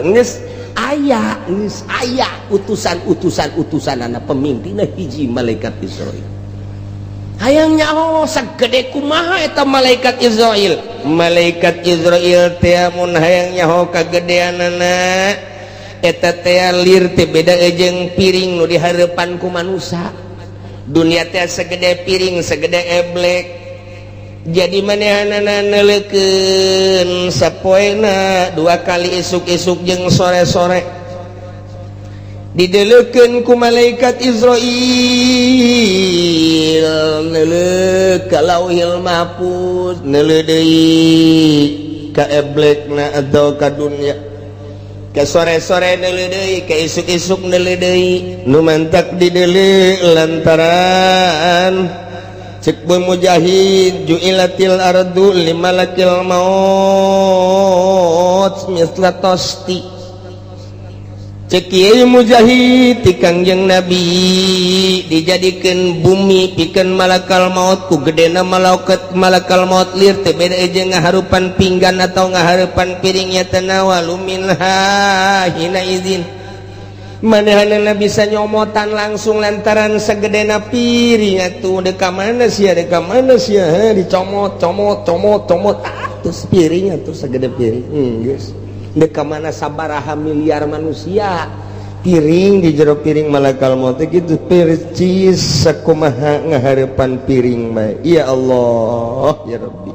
geus aya utusan-utusanana pemimpinna hiji malaikat Israil hayang nyaho sagede kumaha eta malaikat Israil teh mun hayang nyaho kagedeanana eta teh lir teh beda jeung piring nu dihareupan ku manusia dunia teh segede piring segede eblek jadi manehanana neulekeun sapoena 2 kali isuk-isuk jeung sore-sore didelekeun ku malaikat Israil neuleuh ka Lauhil Mahfuz, neuleuh deui ka eblekna atau ka dunya, ka sore-sore neuleuh deui, ka isuk-isuk neuleuh deui, nu mantak dideuleuh lantaran cek Mujahid ju'ilatil ardu limalakil maut misla tosti. Cek Kiai Mujahid ti Kangjeng Nabi dijadikeun bumi pikeun malakal maut ku gedena malakal maut lir teu beda jeung ngaharupan pinggan atau ngaharupan piringnya tanawalu minha hina izin. Manehna bisa nyomotan langsung lantaran sagedena piring atuh deka mana sia dicomot terus piring atuh sagede piring geus deka mana sabaraha miliar manusia piring di jero piring malakal maut kitu percis sakumaha ngahareupan piring mah. Ya Allah ya Rabbi,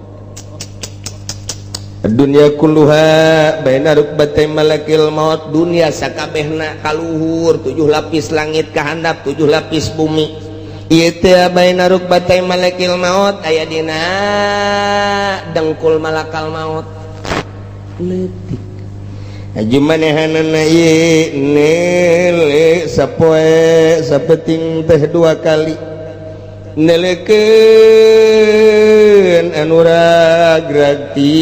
dunia kulluha baina rukbatai malakil maut, dunia sakabehna kaluhur 7 lapis langit kahandap 7 lapis bumi. Ieu teh baina rukbatai malakil maut aya dina dengkul malakal maut leutik. Aju manehanana ieu neule sapoe sapeting teh 2 kali neleukeun anu ragragti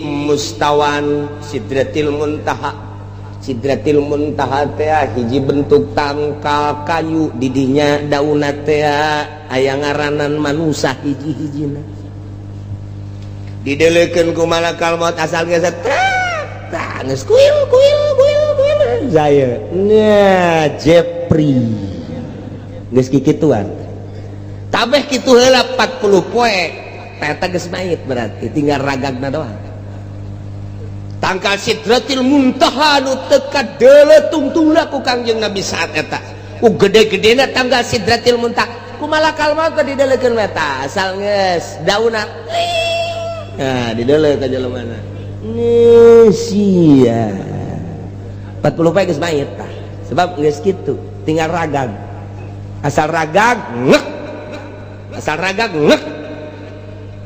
mustawan sidratil muntaha. Sidratil muntaha teh hiji bentuk tangkal kayu didinya daunna teh aya ngaranan manusa hiji-hijina. Dideleukeun ku malakal maut asal geus geus kuil saya nya Jepri geus kikituan tabeh kitu heula 40 poe eta geus mayit berarti tinggal ragagna doang. Tangkal sidratil muntaha nu teu kadeuleuh tungtungna ku Kangjeng Nabi saat eta ku gede-gedena tangkal sidratil muntaha ku malakal maut dideleukeun eta asal geus daunna nah dideleuh ka jelemana sia 40 poe geus mayit tah sebab geus kitu tinggal ragag asal ragag ngek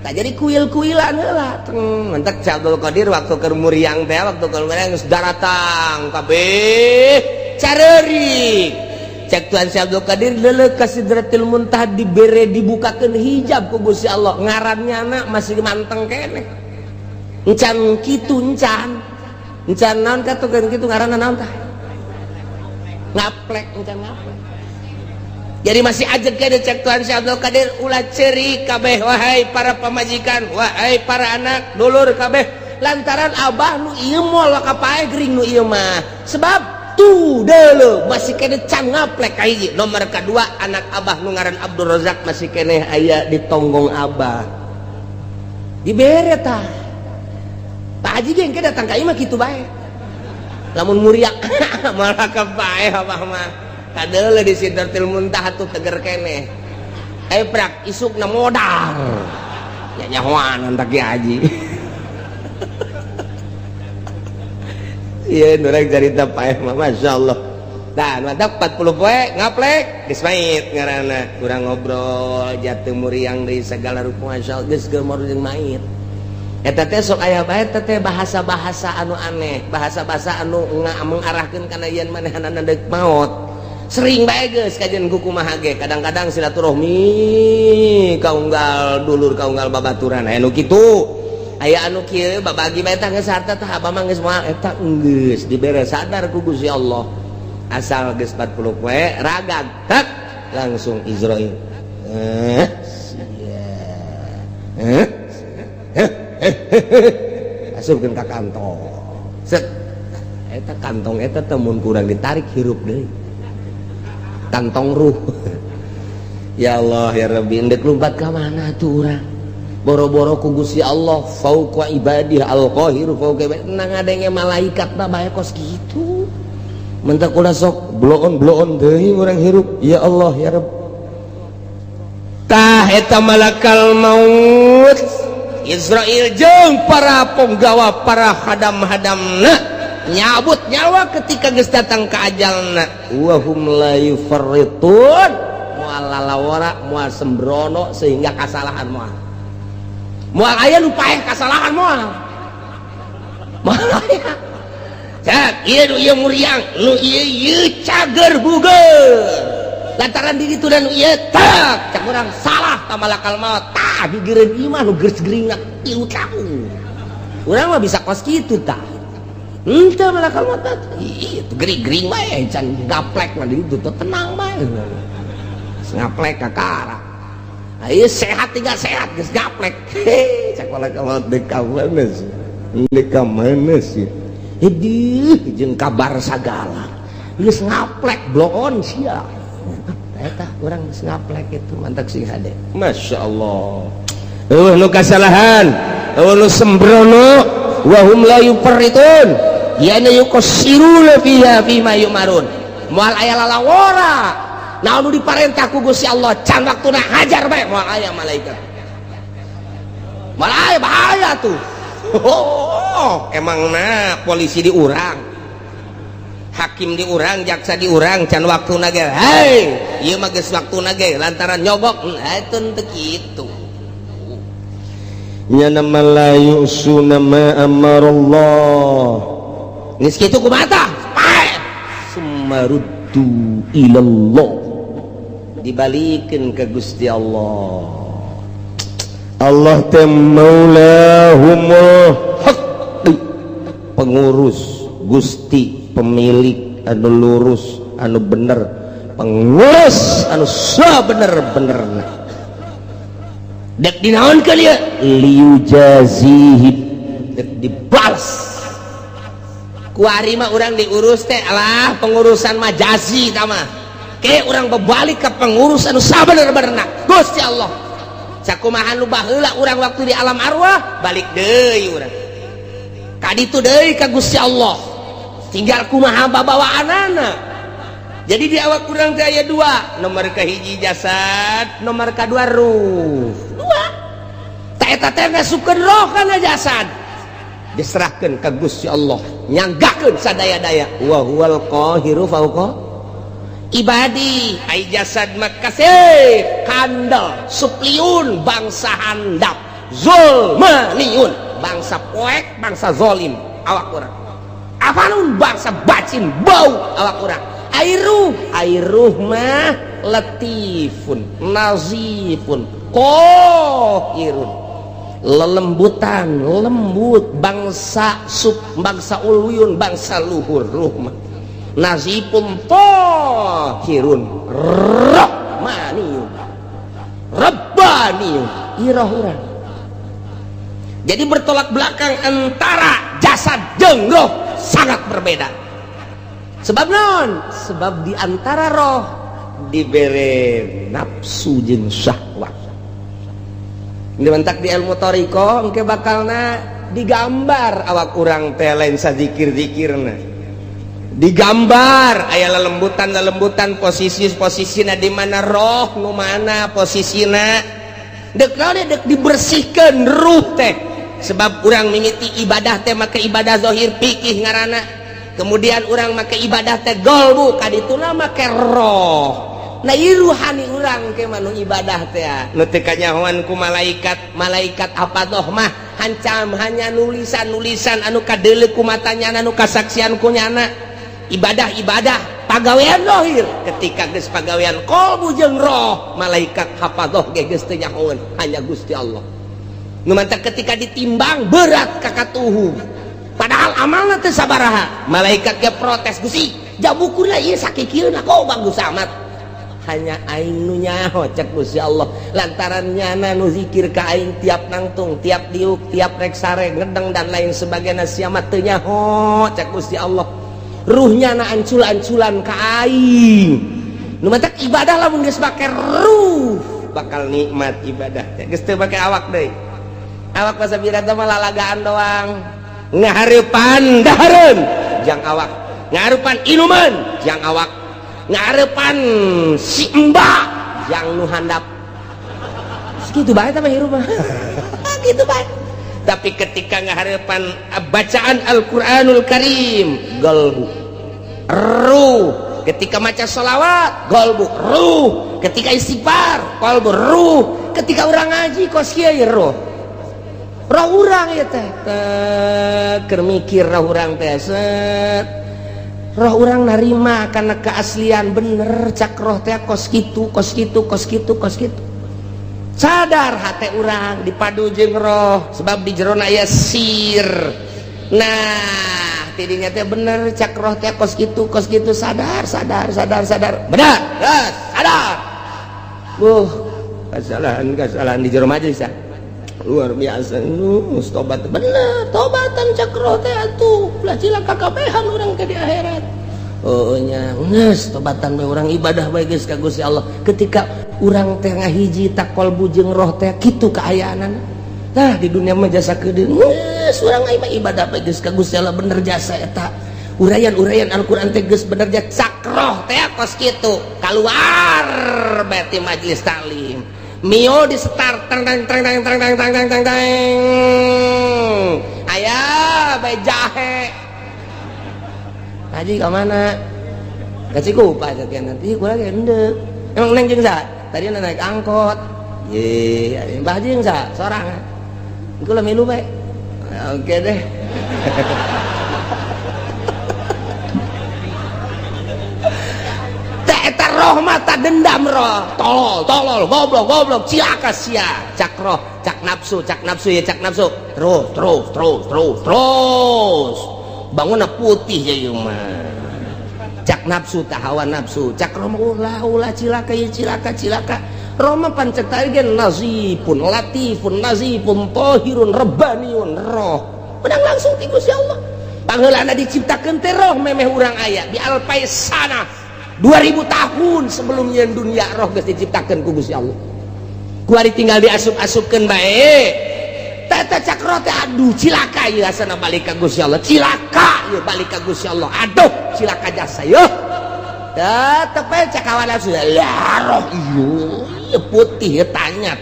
tak jadi kuil-kuilan heula mentek Abdul Qadir waktu keur muriang teh waktu keur muriang geus daratang kabeh careurik cek Tuhan Si Abdul Qadir leuleuh ka Sidratil Muntaha dibere dibukakeun hijab ku Gusti Allah ngarannya anak masih manteng keneh encan kitu encan naon katukeun kitu ngaranna naon tah ngaplek encan ngaplek. Jadi masih ajeg kene cek Tuhan Si Abdul Qadir ulah ceurik kabeh wahai para pamajikan wahai para anak dulur kabeh lantaran abah nu ieu moal kapae gering nu ieu mah sebab tuh deuleuh masih kene can ngaplek ka hiji. Nomor kedua anak abah nu ngaran Abdul Razak masih kene aya di tonggong abah dibere tah Pak Haji ge engke datang ka ieu mah kitu bae lamun muriak malah kapae abah mah kadeuleuh di Sidratil Muntaha tuh teger kene prak isukna modal nya nyahoan antak Ki Haji. Iya nurek cerita paeh mah masyaallah. Tah mantap 40 poe ngaplek geus mait ngaranna urang ngobrol jatuh muriang deui segala rupa masyaallah geus geumur jeung mait. Eta teh sok aya bae teh bahasa-bahasa anu aneh, bahasa-bahasa anu mengarahkeun kana yen manehanana deuk maut. Sering bae geus kajian ku kumaha ge kadang-kadang silaturahmi kaunggal dulur kaunggal babaturan aya nu kitu. Aya anu kieu babagi bae tah geus harta tah abah mah geus moal eta geus dibere sadar ku Gusti Allah asal geus 40 poe ragag tak langsung Israil asupkeun ka kantong set eta kantong eta teh mun kurang ditarik hirup deui kantong ruh. Ya Allah ya Rabbi endek lumpat ka mana tuh urang boro-boro ku Gusti Allah fauqa ibadih al-qahir fauqa nang ngadenge malaikat na bae kos kitu mentak ulah sok bloon deui urang hirup. Ya Allah ya Rabb tah eta malakal maut Israil jeung para penggawa para hadam-hadamna nyabut nyawa ketika geus datang ka ajalna wa hum la yufarritun moal lalawara moal sembrono sehingga kasalahan moal aya nu paeh kasalahan moal aya cak ieu nu ieu muriang nu ieu cager bugeul lantaran di ditu dan ieu tak cak urang salah ka malakal maut tah gigireun ieu mah nu geus geuringna tilu tahun urang mah bisa kos kitu tah henteu malakal maut ieu gering-gering mah can gaplek mah di ditu tenang mah ngaplek kakara ayo sehat tinggal sehat geus gaplek cak malakal maut deka mana sih hidih jeung kabar sagala geus ngaplek bloon sia eta urang geus ngaplek itu mantak sing hade masyaallah nu kasalahan nu sembrono wa hum la yufarritun yana yuqsiruna fiha bima yumarun moal aya lalawara naon nu diparentah ku Gusti Allah can waktuna hajar bae moal aya malaikat moal aya bahaya tuh emangna polisi di urang hakim di urang jaksa di urang can waktuna ge hei ieu mah geus waktuna ge lantaran nyogok eta teu kitu nya nama la yusuna ma amarallah geus kitu kumaha tah sumaruddu ilallah dibalikeun ka Gusti Allah Allah teh maulahumul haq pengurus Gusti pemilik anu lurus anu bener pengurus anu sabener-benerna dek dinaonkeun ieu liujazihim dek dibalas ku ari mah urang diurus teh alah pengurusan mah jazi tah mah ke urang bebalik ke pengurus anu sabener-benerna Gusti Allah sakumaha nu baheula urang waktu di alam arwah balik deui urang ka ditu deui ka Gusti Allah tinggal kumaha babawaanana jadi di awak urang teh aya dua nomor kahiji jasad nomor kadua ruh dua ta eta teh ngasupkeun roh kana jasad diserahkeun ka Gusti Allah nyanggakeun sadaya-daya wa huwal qahiru fauqa ibadi ai jasad makasih kandel supliun bangsa handap zulmaniun bangsa poek bangsa zolim awak urang afanun bangsa bacin bau awak urang airuh mah latifun nazifun qahirun lelembutan lembut bangsa bangsa uluyun bangsa luhur ruh mah nazipun tahirun rahmaniyun rabbaniyun irahurang jadi bertolak belakang antara jasad jeung roh sangat berbeda sebab non sebab diantara roh dibere nafsu jeung syahwat dimentak di ilmu thariqah engke bakalna digambar awak urang teh lain sazikir-zikirna digambar aya lelembutan posisi-posisina di mana roh nu mana posisina dek dibersihkan ruh teh sebab urang mimiti ibadah teh make ibadah zahir fikih ngaranna kemudian urang make ibadah teh qalbu kadituna make roh nah ieu ruhani urang ke manu ibadah teh nu teu kanyahoan ku malaikat hafadoh mah hancam hanya nulisan anu kadeuleu ku matanya anu kasaksian ku nyana ibadah pagawean zahir ketika geus pagawean qalbu jeung roh malaikat hafadoh ge geus teu nyahoeun hanya Gusti Allah nu mantap ketika ditimbang berat kakatuhu padahal amalna teu sabaraha malaikat ge protes Gusti jabukurna ieu sakikieuna kok bagus amat hanya aing nu nyaho cek Gusti Allah lantaran nyana nu zikir ka aing tiap nangtung tiap diuk tiap rek sare ngedeng dan lain sebagainya sia mah teu nyaho cek Gusti Allah ruhnya na ancul-anculan ka aing nu matak ibadah lamun geus make ruh bakal nikmat ibadah geus teu make awak deui awak pasabira teh mah lalagaan doang ngahareupan dahareun jang awak ngahareupan inuman jang awak ngahareupan si embak jang nu handap segitu bae tah hirup mah gitu bae Tapi ketika ngaharepan bacaan Al-Qur'anul Karim, golbu ruh. Ketika maca sholawat, golbu ruh. Ketika istighfar, golbu ruh. Ketika orang ngaji kos kieu ruh. Roh urang ya teh keur mikir roh urang teh set. Roh urang narima karena keaslian bener cak roh teh kos kitu kos kitu kos kitu kos kitu. Sadar hati urang dipadu jeung roh sebab di jerona aya sir. Nah tidinya teh bener cak roh teh kos kitu sadar bener yes, sadar kesalahan di jero majelis ya luar biasa tobat bener tobatan cak roh teh atuh lah cilaka kabehan urang ke di akhirat. Oh nya geus tobatan bae urang ibadah bae geus ka Gusti Allah ketika urang teh ngahiji tak kolbu jeung roh teh kitu kaayaanana. Nah di dunia mah jasa kedeung geus urang mah ibadah bae geus ka Gusti Allah bener jasa eta. Urayan Al-Qur'an teh geus bener jasa cak roh teh kos kitu keluar bae ti majelis taklim. Mio di start tang aya bae jahe. Haji ke mana? Ke Cikupa sekian nanti kurang gendek. Emang neng jeung sa? Tadi naik angkot. Ye, Mbah Haji jeung sa? Sorangan. Iku leuwih milu bae. Oke deh. Teh eta roh mata dendam roh. Tolol, goblok, cilaka sia. Cak roh, cak nafsu ya cak nafsu. Terus. Bangunna putih ya mah cak nafsu tah hawa nafsu cak roma ulah cilaka ya cilaka roma pancet gen nazifun latifun nazifun tahirun rabbaniun roh menang langsung ti Gusti Allah pangeulana diciptakeun teh roh memeh urang aya di alpaisana 2000 tahun sebelumnya dunia roh geus diciptakeun ku Gusti Allah ku ari tinggal diasup-asupkeun bae tata cakro teh aduh cilaka ieu asana balik ka Gusti Allah cilaka ieu balik ka Gusti Allah aduh cilaka jasa yeuh tetep we cakawana sudah ya roh ieu putih tanya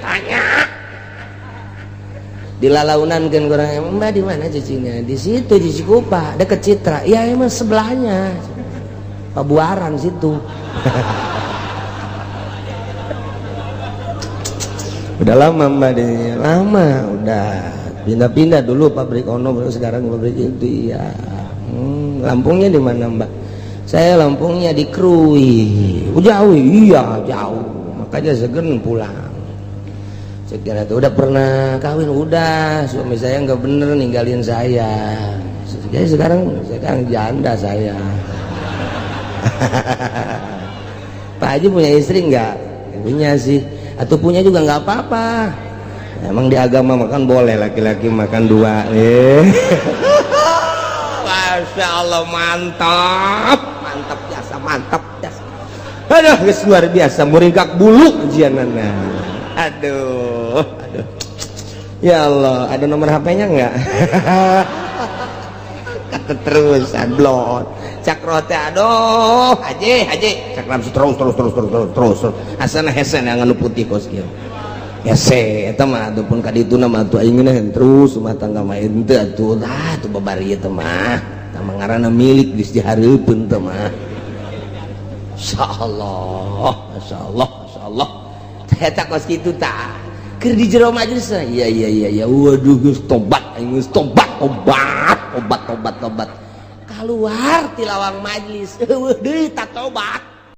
dilalaunan kan kurang Mbak di mana cicinya di situ di Cikupa dekat Citra ya emang sebelahnya Pabuaran situ udah lama Mbak di lama udah pindah-pindah dulu pabrik ono sekarang pabrik itu ya Lampungnya di mana Mbak? Saya Lampungnya di Krui jauh iya jauh makanya segen pulang sekira itu udah pernah kawin udah suami saya nggak bener ninggalin saya jadi sekarang janda saya Pak Haji punya istri nggak? Punya sih atau punya juga nggak apa-apa emang di agama makan boleh laki-laki makan dua Masya Allah mantap jasa aduh guys luar biasa muringkak bulu ujianana aduh ya Allah ada nomor HP-nya nggak kata terus adlon cakrote aduh haji cak nafsu terus asana hesen yang anu putih kos kieu hese eta mah adupun ka ditu nama atuh aing mah terus rumah tangga mah henteu atuh tah tuh babari teh mah tah ngaranna milik geus dihareupeun teh mah masyaallah eta kos kitu tah keur di jero majelis iya waduh geus tobat aing geus tobat keluar ti lawang majelis eueuh deui tak tobat